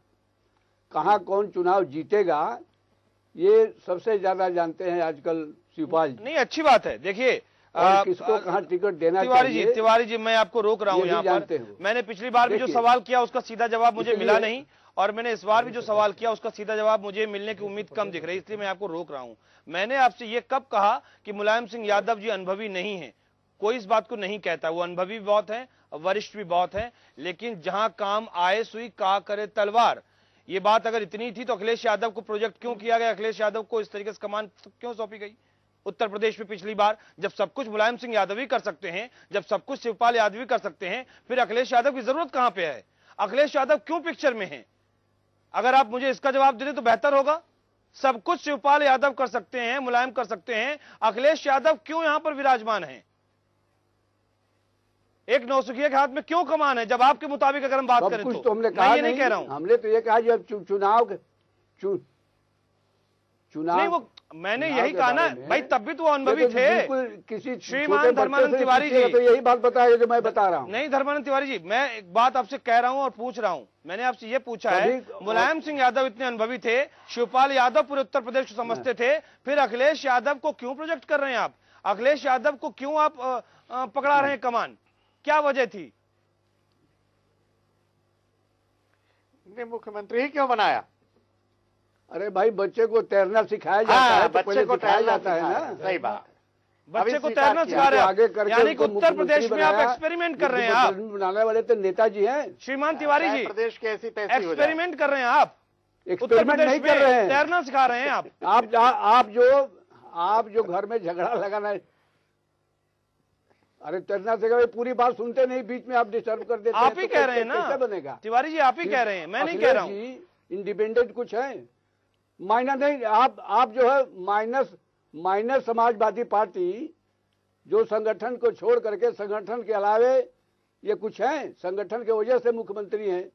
कहां कौन चुनाव जीतेगा ये सबसे ज्यादा जानते हैं आजकल शिवपाल जी। नहीं, अच्छी बात है। देखिए किसको कहां टिकट देना चाहिए। तिवारी जी मैं आपको रोक रहा हूं यहाँ पर। मैंने पिछली बार भी जो सवाल किया उसका सीधा जवाब मुझे मिला नहीं, और मैंने इस बार भी जो सवाल किया उसका सीधा जवाब मुझे मिलने की उम्मीद कम दिख रही, इसलिए मैं आपको रोक रहा हूं। मैंने आपसे ये कब कहा कि मुलायम सिंह यादव जी अनुभवी नहीं है? कोई इस बात को नहीं कहता, वो अनुभवी भी बहुत है, वरिष्ठ भी बहुत है, लेकिन जहां काम आए सुई का करे तलवार, ये बात अगर इतनी थी तो अखिलेश यादव को प्रोजेक्ट क्यों किया गया? अखिलेश यादव को इस तरीके से कमान क्यों सौंपी गई उत्तर प्रदेश में पिछली बार? जब सब कुछ मुलायम सिंह यादव ही कर सकते हैं, जब सब कुछ शिवपाल यादव ही कर सकते हैं, फिर अखिलेश यादव की जरूरत कहां पे है? अखिलेश यादव क्यों पिक्चर में है? अगर आप मुझे इसका जवाब दे दें तो बेहतर होगा। सब कुछ शिवपाल यादव कर सकते हैं, मुलायम कर सकते हैं, अखिलेश यादव क्यों यहां पर विराजमान है? एक नौसिखिया के हाथ में क्यों कमान है? जब आपके मुताबिक अगर हम बात करें तो हमने कहा नहीं कह रहा हूं, हमने तो ये कहा जब चुनाव नहीं, वो मैंने यही कहा ना भाई, तब भी तो अनुभवी थे। किसी श्रीमान धर्मानंद तिवारी जी तो यही बात बताया जो मैं बता रहा हूं। नहीं धर्मानंद तिवारी जी, मैं एक बात आपसे कह रहा हूं और पूछ रहा हूं। मैंने आपसे ये पूछा है, मुलायम सिंह यादव इतने अनुभवी थे, शिवपाल यादव पूरे उत्तर प्रदेश को समझते थे, फिर अखिलेश यादव को क्यों प्रोजेक्ट कर रहे हैं आप? अखिलेश यादव को क्यों आप पकड़ा रहे हैं कमान? क्या वजह थी? मुख्यमंत्री ही क्यों बनाया? अरे भाई बच्चे को तैरना सिखाया जाता है, बच्चे को सिखाया जाता है ना। सही बात, बच्चे को तैरना सिखा रहे हैं, यानी कि उत्तर प्रदेश में आप एक्सपेरिमेंट कर रहे हैं। आप बनाने वाले तो नेताजी हैं श्रीमान तिवारी जी, प्रदेश के ऐसी तैसी हो जाए। एक्सपेरिमेंट कर रहे हैं आप, एक्सपेरिमेंट नहीं कर रहे हैं, तैरना सिखा रहे हैं आप। आप जो घर में झगड़ा लगाना है, अरे तैरना सीखा, पूरी बात सुनते नहीं, बीच में आप डिस्टर्ब कर देते हैं। आप ही कह रहे हैं ना, कैसे बनेगा? तिवारी जी आप ही कह रहे हैं, मैं नहीं कह रहा हूँ। इंडिपेंडेंट कुछ है, माइनस नहीं। आप जो है माइनस समाजवादी पार्टी जो संगठन को छोड़ करके, संगठन के अलावे ये कुछ है, संगठन के वजह से मुख्यमंत्री हैं,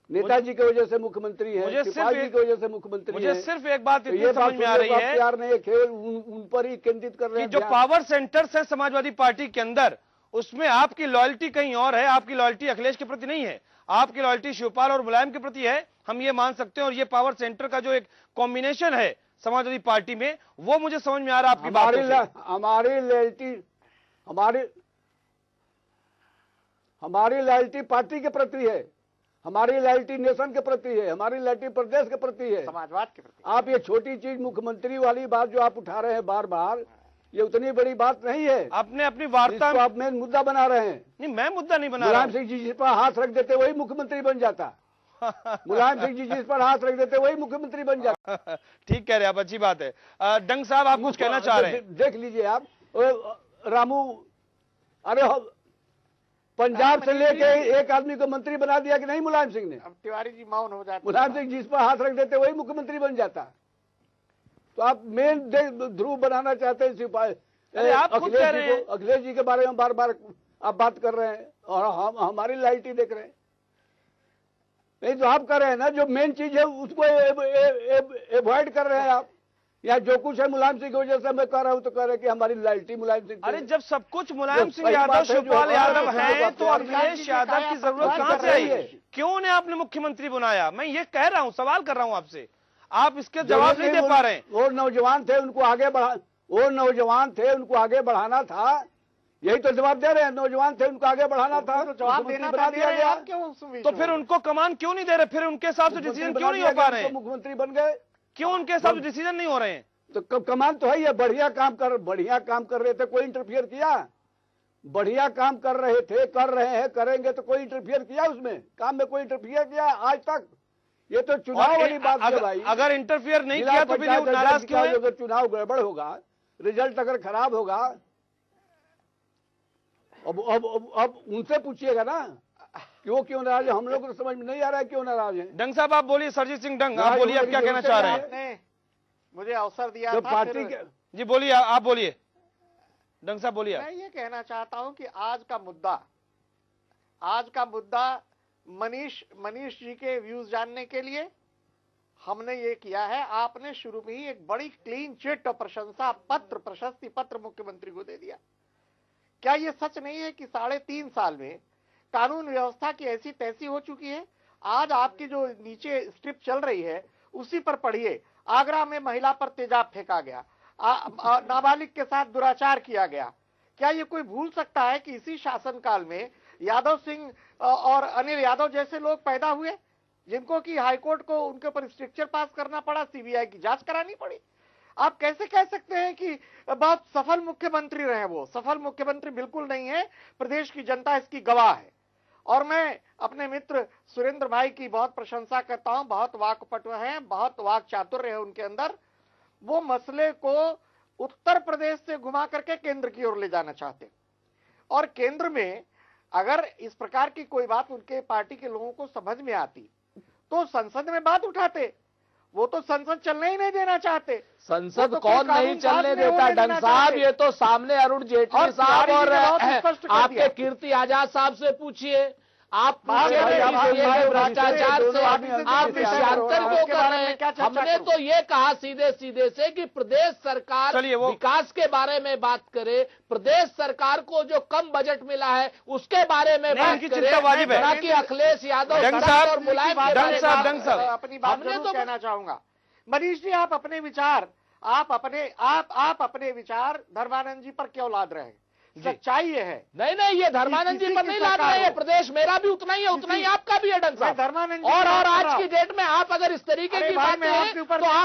नेताजी की वजह से मुख्यमंत्री हैं, सिपाही की वजह से मुख्यमंत्री हैं। मुझे सिर्फ एक बात तो ये समझ में आ रही है, प्यार नहीं, केवल उन पर ही केंद्रित कर रहे हैं। जो पावर सेंटर्स है समाजवादी पार्टी के अंदर, उसमें आपकी लॉयल्टी कहीं और है, आपकी लॉयल्टी अखिलेश के प्रति नहीं है, आपकी लॉयल्टी शिवपाल और मुलायम के प्रति है, हम ये मान सकते हैं। और ये पावर सेंटर का जो एक कॉम्बिनेशन है समाजवादी पार्टी में, वो मुझे समझ में आ रहा है आपकी बातों से। हमारी लॉयल्टी पार्टी के प्रति है, हमारी लॉयल्टी नेशन के प्रति है, हमारी लॉयल्टी प्रदेश के प्रति है, समाजवाद के प्रति। आप ये छोटी चीज मुख्यमंत्री वाली बात जो आप उठा रहे हैं बार बार, ये उतनी बड़ी बात नहीं है। आपने अपनी वार्ता में आप मेन मुद्दा बना रहे हैं। नहीं, मैं मुद्दा नहीं बना रहा हूं। मुलायम सिंह जी जिस पर हाथ रख देते वही मुख्यमंत्री बन जाता। मुलायम सिंह जी जिस पर हाथ रख देते वही मुख्यमंत्री बन जाता। ठीक कह रहे हैं आप, अच्छी बात है। डंग साहब आप कुछ कहना चाह रहे हैं? देख लीजिए आप, रामू, अरे पंजाब से लेके एक आदमी को मंत्री बना दिया कि नहीं मुलायम सिंह ने? अब तिवारी जी मौन हो जाते। मुलायम सिंह जिस पर हाथ रख देते वही मुख्यमंत्री बन जाता। तो आप मेन ध्रुव बनाना चाहते हैं सिपाही अखिलेश जी के बारे में बार बार आप बात कर रहे हैं, और हम हमारी लॉयल्टी देख रहे हैं। नहीं तो आप कर रहे हैं ना, जो मेन चीज है उसको एवॉइड कर रहे हैं आप। या जो कुछ है मुलायम सिंह की वजह से मैं कह रहा हूं, तो कह रहे हैं कि हमारी लॉयल्टी मुलायम सिंह। अरे जब सब कुछ मुलायम सिंह यादव, शिवपाल यादव है, तो अखिलेश यादव की जरूरत कहां से आई? क्यों उन्हें आपने मुख्यमंत्री बनाया? मैं ये कह रहा हूं, सवाल कर रहा हूं आपसे, आप इसके जवाब नहीं दे पा रहे हैं। वो नौजवान थे, उनको आगे बढ़ाना था, यही तो जवाब दे रहे हैं। नौजवान थे, उनको आगे बढ़ाना था, तो जवाब देना बना दिया गया। तो फिर उनको कमान क्यों नहीं दे रहे? फिर उनके हिसाब से डिसीजन क्यों नहीं हो पा रहे हैं? मुख्यमंत्री बन गए, क्यों उनके हिसाब से डिसीजन नहीं हो रहे हैं? तो कमान तो है ये, बढ़िया काम कर रहे थे, कोई इंटरफियर किया? बढ़िया काम कर रहे थे, कर रहे हैं, करेंगे, तो कोई इंटरफियर किया उसमें? काम में कोई इंटरफियर किया आज तक? ये तो चुनाव वाली बात है भाई। अगर इंटरफियर नहीं किया तो फिर ये नाराज क्यों है? अगर चुनाव गड़बड़ होगा, रिजल्ट अगर खराब होगा, अब उनसे पूछिएगा ना क्यों नाराज है। हम लोग को समझ में नहीं आ रहा है क्यों नाराज है। डंग साहब आप बोलिए, सरजीत सिंह डंग आप बोलिए, आप क्या कहना चाह रहे हैं? मुझे अवसर दिया था पार्टी के। जी बोलिए, आप बोलिए, डंग साहब बोलिए। मैं ये कहना चाहता हूं कि आज का मुद्दा मनीष जी के व्यूज जानने के लिए हमने ये किया है। आपने शुरू में ही एक बड़ी क्लीन चिट और प्रशस्ति पत्र मुख्यमंत्री को दे दिया। क्या ये सच नहीं है कि 3.5 साल में कानून व्यवस्था की ऐसी तैसी हो चुकी है? आज आपकी जो नीचे स्ट्रिप चल रही है उसी पर पढ़िए। आगरा में महिला पर तेजाब फेंका गया, नाबालिग के साथ दुराचार किया गया। क्या ये कोई भूल सकता है कि इसी शासनकाल में यादव सिंह और अनिल यादव जैसे लोग पैदा हुए, जिनको कि हाईकोर्ट को उनके ऊपर स्ट्रिक्चर पास करना पड़ा, सीबीआई की जांच करानी पड़ी? आप कैसे कह सकते हैं कि बहुत सफल मुख्यमंत्री रहे? वो सफल मुख्यमंत्री बिल्कुल नहीं है। प्रदेश की जनता इसकी गवाह है। और मैं अपने मित्र सुरेंद्र भाई की बहुत प्रशंसा करता हूं, बहुत वाकपटु हैं, बहुत वाक चातुर्य है उनके अंदर। वो मसले को उत्तर प्रदेश से घुमा करके केंद्र की ओर ले जाना चाहते, और केंद्र में अगर इस प्रकार की कोई बात उनके पार्टी के लोगों को समझ में आती तो संसद में बात उठाते। वो तो संसद चलने ही नहीं देना चाहते। संसद तो कौन नहीं चलने देता डंग साहब? ये तो सामने अरुण जेटली साहब और आपके कीर्ति आजाद साहब से पूछिए। आप भ्रष्टाचार से आप विषयांतर क्यों कर रहे हैं? हमने तो ये कहा सीधे से कि प्रदेश सरकार विकास के बारे में बात करे, प्रदेश सरकार को जो कम बजट मिला है उसके बारे में बात करे, ना कि अखिलेश यादव और मुलायम के बारे में। अपनी बात तो कहना चाहूंगा मनीष जी, आप अपने विचार धर्मानंद जी पर क्यों लाद रहे हैं? सच्चाई ये है। नहीं, ये धर्मानंद जी पर नहीं लाद रहे हैं। प्रदेश मेरा भी उतना ही है, उतना ही आपका भी है डंग साहब। धर्मानंद और आज की डेट में आप अगर इस तरीके की बात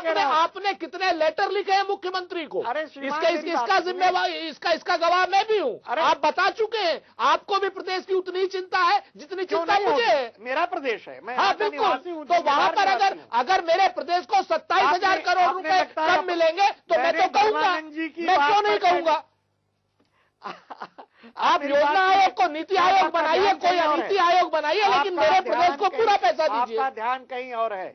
है तो आपने कितने लेटर लिखे हैं मुख्यमंत्री को? इसका जिम्मेवार, इसका गवाह मैं भी हूँ। आप बता चुके हैं, आपको भी प्रदेश की उतनी चिंता है जितनी चिंता मुझे है। मेरा प्रदेश है, हाँ बिल्कुल। तो वहां पर अगर मेरे प्रदेश को 27,000 करोड़ रुपए कम मिलेंगे तो मैं तो कहूंगा, मैं क्यों नहीं कहूंगा? आप योजना आयोग को नीति आयोग बनाइए, कोई नीति आयोग बनाइए, लेकिन मेरे प्रदेश को पूरा पैसा दीजिए। आपका ध्यान कहीं और है।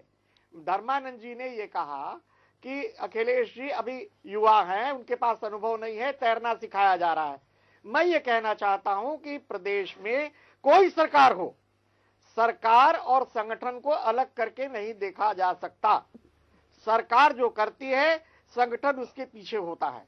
धर्मानंद जी ने ये कहा कि अखिलेश जी अभी युवा हैं, उनके पास अनुभव नहीं है, तैरना सिखाया जा रहा है। मैं ये कहना चाहता हूं कि प्रदेश में कोई सरकार हो, सरकार और संगठन को अलग करके नहीं देखा जा सकता। सरकार जो करती है, संगठन उसके पीछे होता है।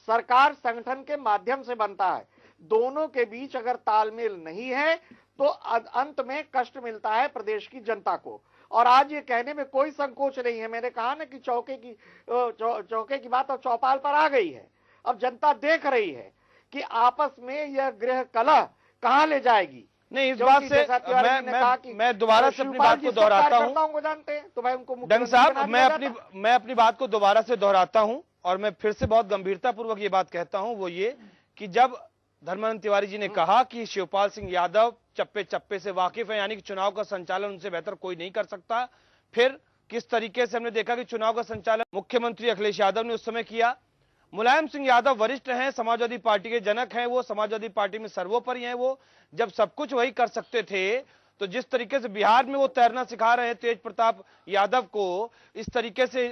सरकार संगठन के माध्यम से बनता है। दोनों के बीच अगर तालमेल नहीं है तो अंत में कष्ट मिलता है प्रदेश की जनता को। और आज ये कहने में कोई संकोच नहीं है। मैंने कहा ना कि चौके की बात अब चौपाल पर आ गई है। अब जनता देख रही है कि आपस में यह गृह कलह कहां ले जाएगी। नहीं, इस बात से मैं दोबारा से अपनी बात को दोहराता हूं। जानते हैं तो भाई उनको डंग साहब, मैं अपनी बात को दोबारा से दोहराता हूं और मैं फिर से बहुत गंभीरता पूर्वक ये बात कहता हूं, वो ये कि जब धर्मानंद तिवारी जी ने कहा कि शिवपाल सिंह यादव चप्पे चप्पे से वाकिफ है, यानी कि चुनाव का संचालन उनसे बेहतर कोई नहीं कर सकता, फिर किस तरीके से हमने देखा कि चुनाव का संचालन मुख्यमंत्री अखिलेश यादव ने उस समय किया। मुलायम सिंह यादव वरिष्ठ हैं, समाजवादी पार्टी के जनक हैं, वो समाजवादी पार्टी में सर्वोपरि हैं। वो जब सब कुछ वही कर सकते थे तो जिस तरीके से बिहार में वो तैरना सिखा रहे हैं तेज प्रताप यादव को, इस तरीके से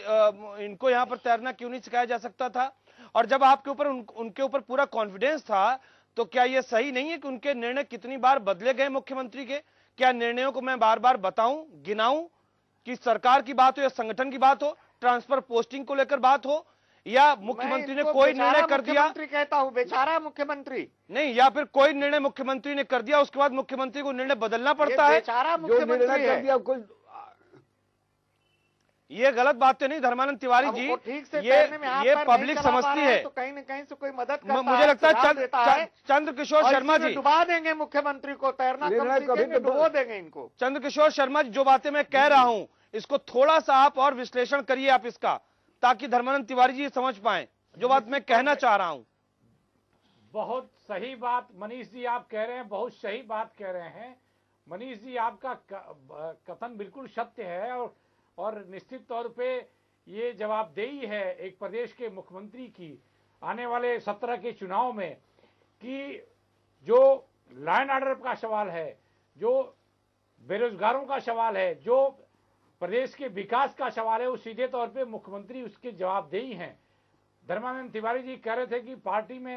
इनको यहां पर तैरना क्यों नहीं सिखाया जा सकता था? और जब आपके ऊपर उनके ऊपर पूरा कॉन्फिडेंस था तो क्या यह सही नहीं है कि उनके निर्णय कितनी बार बदले गए मुख्यमंत्री के? क्या निर्णयों को मैं बार बार बताऊं, गिनाऊं कि सरकार की बात हो या संगठन की बात हो, ट्रांसफर पोस्टिंग को लेकर बात हो, या मुख्यमंत्री ने कोई निर्णय कर दिया? मुख्यमंत्री कहता हूं, बेचारा मुख्यमंत्री नहीं, या फिर कोई निर्णय मुख्यमंत्री ने कर दिया, उसके बाद मुख्यमंत्री को निर्णय बदलना पड़ता है? बेचारा मुख्यमंत्री है। ये गलत बात तो नहीं धर्मानंद तिवारी जी, ठीक से ये पब्लिक समझती है तो कहीं न कहीं से कोई मदद करता मुझे लगता है चंद्र किशोर शर्मा जी डुबा देंगे मुख्यमंत्री को, तैरना डुबो देंगे इनको। चंद्र किशोर शर्मा जी, जो बातें मैं कह रहा हूं इसको थोड़ा सा आप और विश्लेषण करिए आप इसका, ताकि धर्मानंद तिवारी जी समझ पाए जो बात मैं कहना चाह रहा हूं। बहुत सही बात मनीष जी आप कह रहे हैं, बहुत सही बात कह रहे हैं मनीष जी। आपका कथन बिल्कुल सत्य है और निश्चित तौर पे ये जवाबदेही है एक प्रदेश के मुख्यमंत्री की आने वाले 17 के चुनाव में कि जो लॉ एंड ऑर्डर का सवाल है, जो बेरोजगारों का सवाल है, जो प्रदेश के विकास का सवाल है, वो सीधे तौर पे मुख्यमंत्री उसके जवाबदेही हैं। धर्मानंद तिवारी जी कह रहे थे कि पार्टी में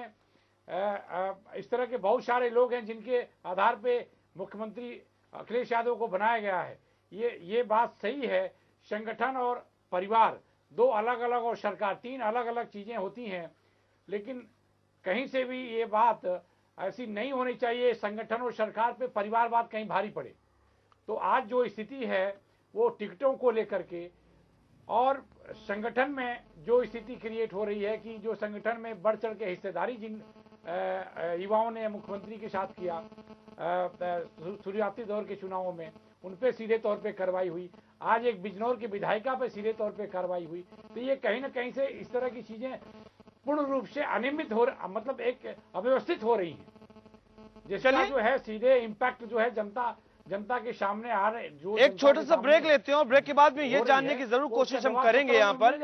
इस तरह के बहुत सारे लोग हैं जिनके आधार पे मुख्यमंत्री अखिलेश यादव को बनाया गया है। ये बात सही है। संगठन और परिवार दो अलग अलग और सरकार तीन अलग अलग चीजें होती हैं, लेकिन कहीं से भी ये बात ऐसी नहीं होनी चाहिए संगठन और सरकार पे परिवारवाद कहीं भारी पड़े। तो आज जो स्थिति है वो टिकटों को लेकर के और संगठन में जो स्थिति क्रिएट हो रही है कि जो संगठन में बढ़ चढ़ के हिस्सेदारी जिन युवाओं ने मुख्यमंत्री के साथ किया शुरुआती दौर के चुनावों में, उन पे सीधे तौर पे कार्रवाई हुई। आज एक बिजनौर की विधायिका पे सीधे तौर पे कार्रवाई हुई। तो ये कहीं ना कहीं से इस तरह की चीजें पूर्ण रूप से अनियमित मतलब एक अव्यवस्थित हो रही है, जिसका जो है सीधे इम्पैक्ट जो है जनता के सामने आ रहे। जो एक छोटा सा ब्रेक लेते हैं और ब्रेक के बाद में ये जानने की जरूर कोशिश हम करेंगे यहाँ पर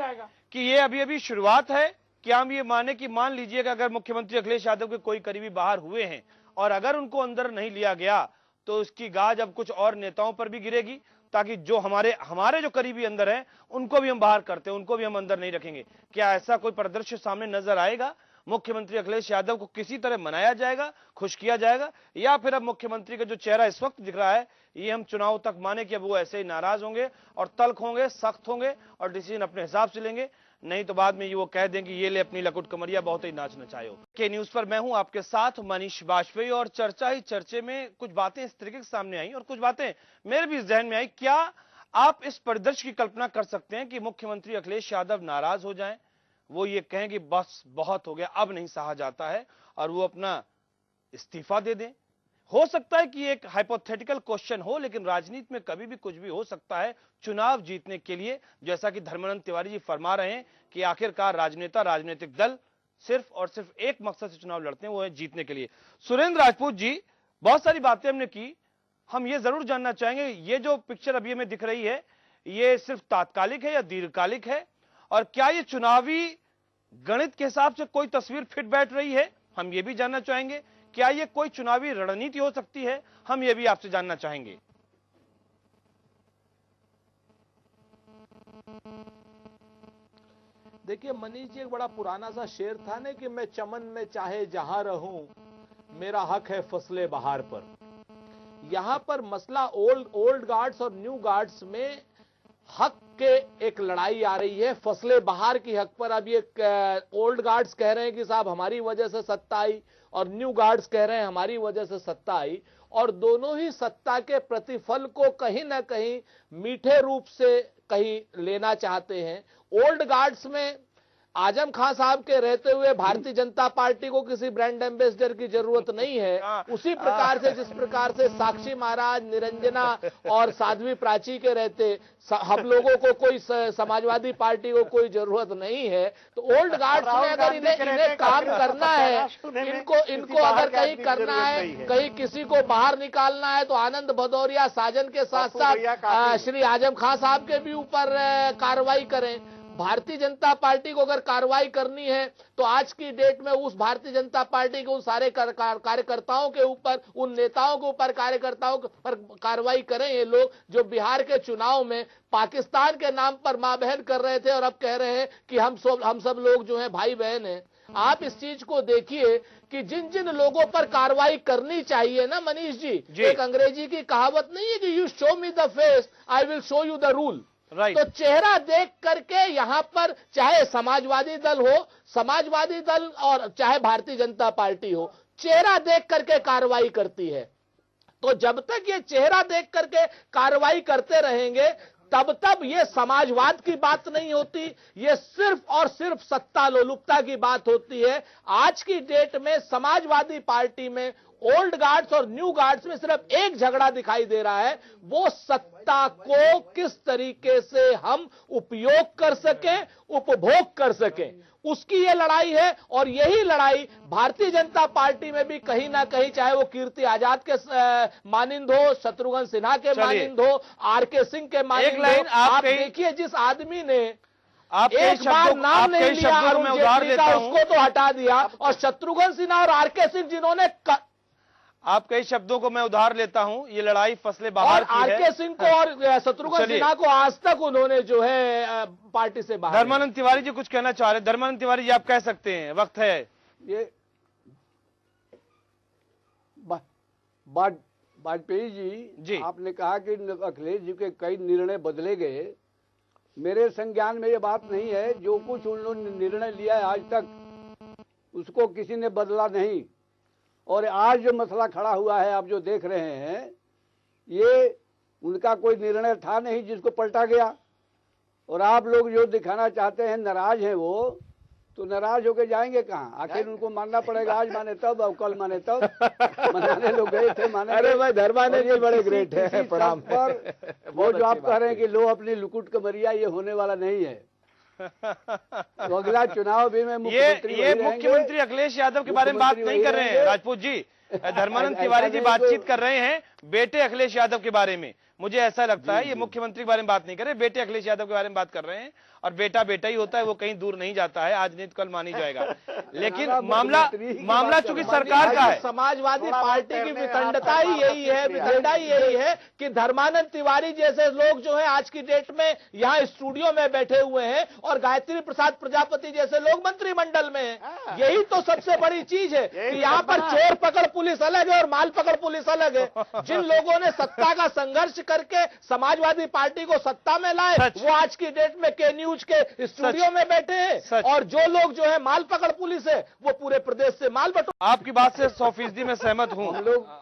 कि ये अभी शुरुआत है कि हम ये माने कि मान लीजिएगा अगर मुख्यमंत्री अखिलेश यादव के कोई करीबी बाहर हुए हैं और अगर उनको अंदर नहीं लिया गया तो उसकी गाज अब कुछ और नेताओं पर भी गिरेगी, ताकि जो हमारे जो करीबी अंदर हैं उनको भी हम बाहर करते हैं, उनको भी हम अंदर नहीं रखेंगे। क्या ऐसा कोई परिदृश्य सामने नजर आएगा? मुख्यमंत्री अखिलेश यादव को किसी तरह मनाया जाएगा, खुश किया जाएगा, या फिर अब मुख्यमंत्री का जो चेहरा इस वक्त दिख रहा है ये हम चुनाव तक माने कि अब वो ऐसे ही नाराज होंगे और तल्ख होंगे, सख्त होंगे और डिसीजन अपने हिसाब से लेंगे, नहीं तो बाद में ये वो कह देंगे ये ले अपनी लकुट कमरिया बहुत ही नाच नचाए हो। के न्यूज पर मैं हूं आपके साथ मनीष बाजपेयी और चर्चा ही चर्चे में कुछ बातें इस तरीके से सामने आई और कुछ बातें मेरे भी जहन में आई। क्या आप इस परिदृश्य की कल्पना कर सकते हैं कि मुख्यमंत्री अखिलेश यादव नाराज हो जाएं, वो ये कहें कि बस बहुत हो गया, अब नहीं सहा जाता है और वो अपना इस्तीफा दे दें? हो सकता है कि एक हाइपोथेटिकल क्वेश्चन हो, लेकिन राजनीति में कभी भी कुछ भी हो सकता है। चुनाव जीतने के लिए जैसा कि धर्मानंद तिवारी जी फरमा रहे हैं कि आखिरकार राजनीतिक दल सिर्फ और सिर्फ एक मकसद से चुनाव लड़ते हैं, वो है जीतने के लिए। सुरेंद्र राजपूत जी, बहुत सारी बातें हमने की, हम ये जरूर जानना चाहेंगे ये जो पिक्चर अभी हमें दिख रही है ये सिर्फ तात्कालिक है या दीर्घकालिक है, और क्या ये चुनावी गणित के हिसाब से कोई तस्वीर फिट बैठ रही है? हम ये भी जानना चाहेंगे क्या ये कोई चुनावी रणनीति हो सकती है? हम ये भी आपसे जानना चाहेंगे। देखिए मनीष जी, एक बड़ा पुराना सा शेर था ना कि मैं चमन में चाहे जहां रहूं, मेरा हक है फसले बहार पर। यहां पर मसला ओल्ड गार्ड्स और न्यू गार्ड्स में हक के एक लड़ाई आ रही है, फसले बहार की हक पर। अब ये ओल्ड गार्ड्स कह रहे हैं कि साहब हमारी वजह से सत्ता आई, और न्यू गार्ड्स कह रहे हैं हमारी वजह से सत्ता आई, और दोनों ही सत्ता के प्रतिफल को कहीं ना कहीं मीठे रूप से कहीं लेना चाहते हैं। ओल्ड गार्ड्स में आजम खान साहब के रहते हुए भारतीय जनता पार्टी को किसी ब्रांड एम्बेसडर की जरूरत नहीं है। उसी प्रकार से जिस प्रकार से साक्षी महाराज, निरंजना और साध्वी प्राची के रहते हम लोगों को कोई समाजवादी पार्टी को कोई जरूरत नहीं है। तो ओल्ड गार्ड्स में अगर इन्हें काम करना है, इनको अगर कहीं करना है, कहीं किसी को बाहर निकालना है, तो आनंद भदौरिया, साजन के साथ साथ श्री आजम खान साहब के भी ऊपर कार्रवाई करें। भारतीय जनता पार्टी को अगर कार्रवाई करनी है तो आज की डेट में उस भारतीय जनता पार्टी के उन सारे कार्यकर्ताओं के ऊपर, उन नेताओं के ऊपर, कार्यकर्ताओं पर कार्रवाई करें। ये लोग जो बिहार के चुनाव में पाकिस्तान के नाम पर मां बहन कर रहे थे और अब कह रहे हैं कि हम सब लोग जो हैं भाई बहन हैं। आप इस चीज को देखिए कि जिन जिन लोगों पर कार्रवाई करनी चाहिए ना मनीष जी, एक अंग्रेजी की कहावत नहीं है कि you show me the face, I will show you the rule. तो चेहरा देख करके यहां पर चाहे समाजवादी दल और चाहे भारतीय जनता पार्टी हो, चेहरा देख करके कार्रवाई करती है। तो जब तक ये चेहरा देख करके कार्रवाई करते रहेंगे तब ये समाजवाद की बात नहीं होती, ये सिर्फ और सिर्फ सत्ता लोलुपता की बात होती है। आज की डेट में समाजवादी पार्टी में ओल्ड गार्ड्स और न्यू गार्ड्स में सिर्फ एक झगड़ा दिखाई दे रहा है, वो सत्ता को किस तरीके से हम उपयोग कर सकें, उपभोग कर सकें, उसकी ये लड़ाई है। और यही लड़ाई भारतीय जनता पार्टी में भी कहीं ना कहीं, चाहे वो कीर्ति आजाद के मानिंद हो, शत्रुघ्न सिन्हा के मानिंद हो, आरके सिंह के मानिंद हो। आप देखिए जिस आदमी ने एक बार नाम नहीं लिया अरुण जेटली का, उसको तो हटा दिया, और शत्रुघ्न सिन्हा और आरके सिंह जिन्होंने आप कई शब्दों को मैं उधार लेता हूं, ये लड़ाई फसले बहार की है। आरके सिंह को और शत्रुघ्न सिन्हा को आज तक उन्होंने जो है पार्टी से बाहर। धर्मानंद तिवारी जी कुछ कहना चाह रहे हैं। धर्मानंद तिवारी जी आप कह सकते हैं, वक्त है। ये वाजपेयी जी, आपने कहा कि अखिलेश जी के कई निर्णय बदले गए। मेरे संज्ञान में ये बात नहीं है। जो कुछ उन्होंने निर्णय लिया है आज तक उसको किसी ने बदला नहीं। और आज जो मसला खड़ा हुआ है, आप जो देख रहे हैं, ये उनका कोई निर्णय था नहीं जिसको पलटा गया। और आप लोग जो दिखाना चाहते हैं नाराज हैं, वो तो नाराज होके जाएंगे कहाँ? आखिर उनको मानना पड़ेगा। आज माने तब और कल माने तब। मनाने लोग गए थे, माने। अरे भाई धर्मानंद जी बड़े ग्रेट है, प्रणाम। पर वो जो आप कह रहे हैं कि लो अपनी लुकुट कमरिया, ये होने वाला नहीं है। तो अगला चुनाव भी में मुख्यमंत्री अखिलेश यादव के बारे में बात नहीं कर रहे हैं राजपूत जी। धर्मानंद तिवारी जी बातचीत कर रहे हैं बेटे अखिलेश यादव के बारे में। मुझे ऐसा लगता है ये मुख्यमंत्री के बारे में बात नहीं कर रहे, बेटे अखिलेश यादव के बारे में बात कर रहे हैं। और बेटा बेटा ही होता है, वो कहीं दूर नहीं जाता है, आज नहीं तो कल मान ही जाएगा। लेकिन मामला चूंकि सरकार का है। समाजवादी पार्टी की विखंडता ही यही है, विखंडता ही यही है कि धर्मानंद तिवारी जैसे लोग जो है आज की डेट में यहाँ स्टूडियो में बैठे हुए हैं, और गायत्री प्रसाद प्रजापति जैसे लोग मंत्रिमंडल में हैं। यही तो सबसे बड़ी चीज है कि यहाँ पर चोर पकड़ पुलिस अलग है और माल पकड़ पुलिस अलग है। जिन लोगों ने सत्ता का संघर्ष करके समाजवादी पार्टी को सत्ता में लाए, वो आज की डेट में के न्यूज के स्टूडियो में बैठे हैं, और जो लोग जो है माल पकड़ पुलिस है, वो पूरे प्रदेश से माल बटो। आपकी बात से 100% मैं सहमत हूं।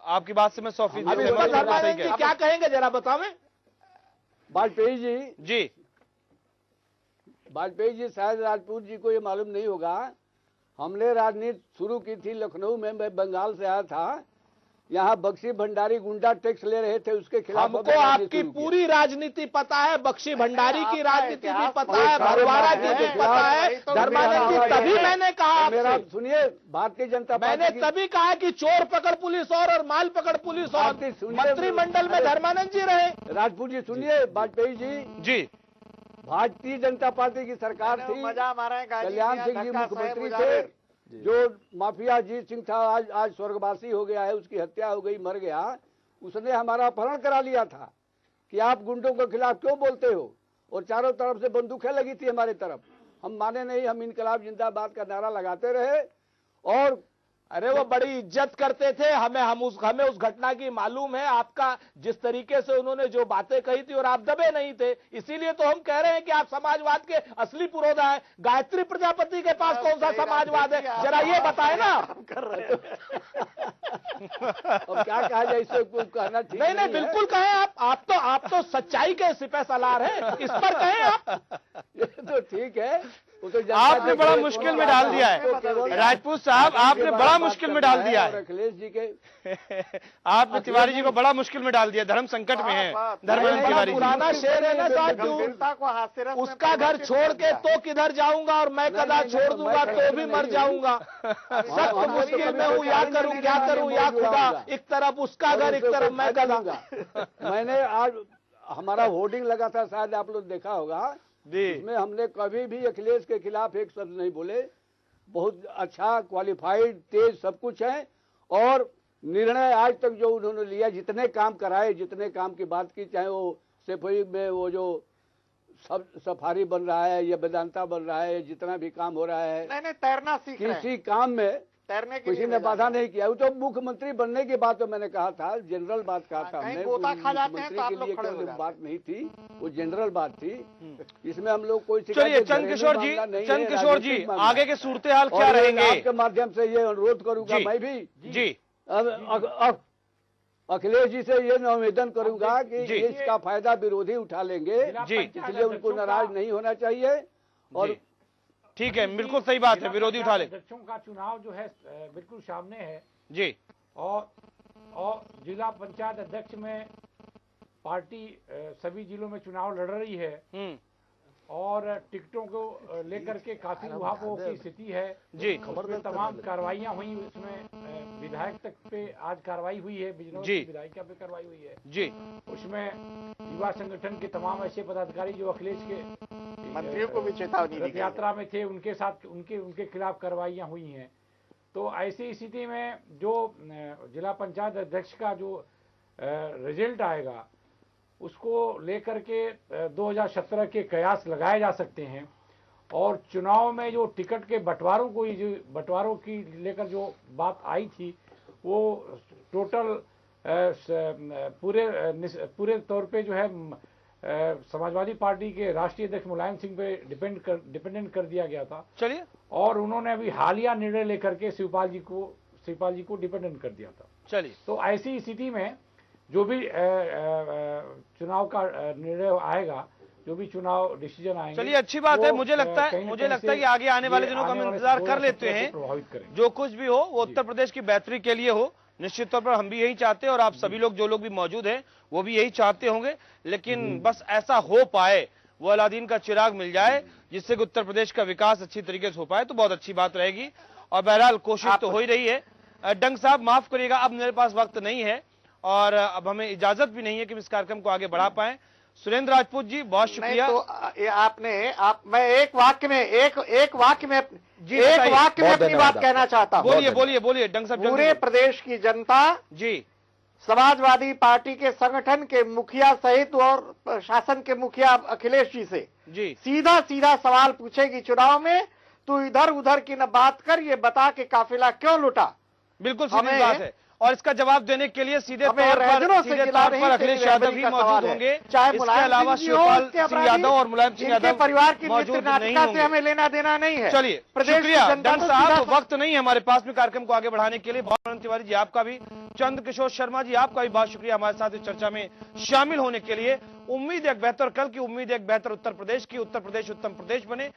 आपकी बात से मैं 100% सहमत हूं। क्या कहेंगे जरा बतावें? वाजपेयी जी वाजपेयी जी, शायद राजपूत जी को ये मालूम नहीं होगा, हमने राजनीति शुरू की थी लखनऊ में। मैं बंगाल से आया था। यहाँ बख्शी भंडारी गुंडा टैक्स ले रहे थे, उसके खिलाफ हमको आपकी पूरी राजनीति पता है, बख्शी भंडारी की राजनीति भी पता है, भरवाड़ा की भी पता है। धर्मानंद जी, तभी मैंने कहा, मेरा सुनिए, भारतीय जनता मैंने तभी कहा कि चोर पकड़ पुलिस और माल पकड़ पुलिस और मंत्रिमंडल में धर्मानंद जी रहे। राजपूत जी सुनिए, वाजपेयी जी, भारतीय जनता पार्टी की सरकार थी, कल्याण सिंह जी मुख्यमंत्री थे, जो माफिया अजीत सिंह था, आज स्वर्गवासी हो गया है, उसकी हत्या हो गई, मर गया, उसने हमारा अपहरण करा लिया था कि आप गुंडों के खिलाफ क्यों बोलते हो, और चारों तरफ से बंदूकें लगी थी हमारे तरफ। हम माने नहीं, हम इनकलाब जिंदाबाद का नारा लगाते रहे। और अरे वो बड़ी इज्जत करते थे, हमें उस घटना की मालूम है, आपका जिस तरीके से उन्होंने जो बातें कही थी, और आप दबे नहीं थे। इसीलिए तो हम कह रहे हैं कि आप समाजवाद के असली पुरोधा है। गायत्री प्रजापति के पास कौन सा समाजवाद है, जरा ये बताए ना। अब क्या कहा जाए, इससे कुछ कहना ठीक नहीं, बिल्कुल कहें आप तो सच्चाई के सिपह सलार हैं, इस पर कहें आप। ये तो ठीक है, वो तो आपने बड़ा मुश्किल में डाल दिया है राजपूत साहब, आपने बड़ा मुश्किल में डाल दिया है अखिलेश जी के। आपने तिवारी जी को बड़ा मुश्किल में डाल दिया, धर्म संकट में है धर्मेंद्र तिवारी जी। पुराना शेर है ना साहब, उसका घर छोड़ के तो किधर जाऊंगा, और मैं कदा छोड़ दूंगा तो भी मर जाऊंगा। सख्त मुश्किल में हूँ, या करूँ क्या करूँ या खुदा, एक तरफ उसका घर एक तरफ मैं कदा। मैंने आज हमारा होर्डिंग लगा था, शायद आप लोग देखा होगा, इसमें हमने कभी भी अखिलेश के खिलाफ एक शब्द नहीं बोले। बहुत अच्छा, क्वालिफाइड, तेज सब कुछ है। और निर्णय आज तक जो उन्होंने लिया, जितने काम कराए, जितने काम की बात की, चाहे वो सफाई में वो जो सब सफारी बन रहा है या वेदांता बन रहा है, जितना भी काम हो रहा है, नहीं तैरना सीख रहे हैं। किसी काम में तैरने के किसी ने बाधा नहीं किया। वो तो मुख्यमंत्री बनने की बात तो मैंने कहा था, जनरल बात कहा था हमने, गोता खा जाते हैं तो आप मुख्यमंत्री लोग खड़े हो के लिए जाते बात नहीं थी, वो जनरल बात थी। इसमें हम लोग कोई चलिए चंद्रकिशोर जी आगे के सूरत हाल क्या रहेंगे, आपके माध्यम से ये अनुरोध करूंगा मैं भी जी। अब अखिलेश जी से ये निवेदन करूंगा कि इसका फायदा विरोधी उठा लेंगे, इसलिए उनको नाराज नहीं होना चाहिए। और ठीक है, बिल्कुल सही बात है, विरोधी उठा ले। अध्यक्षों का चुनाव जो है बिल्कुल सामने है जी। और जिला पंचायत अध्यक्ष में पार्टी सभी जिलों में चुनाव लड़ रही है, और टिकटों को लेकर के काफी उहापोह की स्थिति है जी। उसमें तमाम कार्रवाइयां हुई, उसमें विधायक तक पे आज कार्रवाई हुई है, बिजनौर की विधायिका पे कार्रवाई हुई है जी। उसमें युवा संगठन के तमाम ऐसे पदाधिकारी जो अखिलेश के मंत्रियों को भी चेतावनी दी, यात्रा में थे, उनके साथ उनके खिलाफ कार्रवाइयां हुई हैं। तो ऐसी स्थिति में जो जिला पंचायत अध्यक्ष का जो रिजल्ट आएगा, उसको लेकर के 2017 के कयास लगाए जा सकते हैं। और चुनाव में जो टिकट के बंटवारों की लेकर जो बात आई थी, वो टोटल पूरे तौर पे जो है समाजवादी पार्टी के राष्ट्रीय अध्यक्ष मुलायम सिंह पे डिपेंडेंट कर दिया गया था। चलिए, और उन्होंने अभी हालिया निर्णय लेकर के शिवपाल जी को डिपेंडेंट कर दिया था। चलिए, तो ऐसी स्थिति में जो भी चुनाव का निर्णय आएगा, जो भी चुनाव डिसीजन आएंगे, चलिए अच्छी बात है। मुझे लगता है कि आगे आने वाले दिनों का हम इंतजार कर लेते हैं। जो कुछ भी हो वो उत्तर प्रदेश की बेहतरी के लिए हो, निश्चित तौर पर हम भी यही चाहते हैं, और आप सभी लोग जो लोग भी मौजूद हैं वो भी यही चाहते होंगे। लेकिन बस ऐसा हो पाए, वो अलादीन का चिराग मिल जाए जिससे कि उत्तर प्रदेश का विकास अच्छी तरीके से हो पाए, तो बहुत अच्छी बात रहेगी। और बहरहाल कोशिश तो हो ही रही है। डंग साहब माफ करिएगा, अब मेरे पास वक्त नहीं है और अब हमें इजाजत भी नहीं है कि इस कार्यक्रम को आगे बढ़ा पाए। सुरेंद्र राजपूत जी बहुत शुक्रिया। तो मैं एक वाक्य में अपनी बात कहना चाहता हूं। बोलिए डंग साहब। पूरे प्रदेश की जनता जी समाजवादी पार्टी के संगठन के मुखिया सहित और शासन के मुखिया अखिलेश जी से जी सीधा सवाल पूछेगी चुनाव में, तू इधर उधर की न बात कर, ये बता के काफिला क्यों लुटा। बिल्कुल सीधी बात है, और इसका जवाब देने के लिए सीधे तौर पर अखिलेश यादव ही मौजूद होंगे। चाहे इसके अलावा शिवपाल सिंह यादव और मुलायम सिंह यादव परिवार की मौजूद नहीं से हमें लेना देना नहीं है। चलिए शुक्रिया डंग साहब, वक्त नहीं है हमारे पास में कार्यक्रम को आगे बढ़ाने के लिए। बहुत तिवारी जी आपका भी, चंद्रकिशोर शर्मा जी आपका भी बहुत शुक्रिया हमारे साथ इस चर्चा में शामिल होने के लिए। उम्मीद एक बेहतर कल की, उम्मीद एक बेहतर उत्तर प्रदेश की। उत्तर प्रदेश उत्तम प्रदेश बने,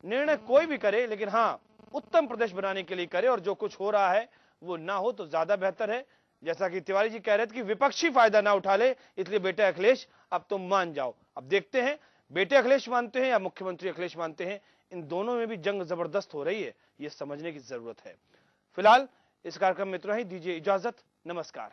निर्णय कोई भी करे, लेकिन हाँ उत्तम प्रदेश बनाने के लिए करे, और जो कुछ हो रहा है वो ना हो तो ज्यादा बेहतर है। जैसा कि तिवारी जी कह रहे थे कि विपक्षी फायदा ना उठा ले, इसलिए बेटे अखिलेश अब तुम मान जाओ। अब देखते हैं बेटे अखिलेश मानते हैं या मुख्यमंत्री अखिलेश मानते हैं, इन दोनों में भी जंग जबरदस्त हो रही है, ये समझने की जरूरत है। फिलहाल इस कार्यक्रम में इतना ही, दीजिए इजाजत, नमस्कार।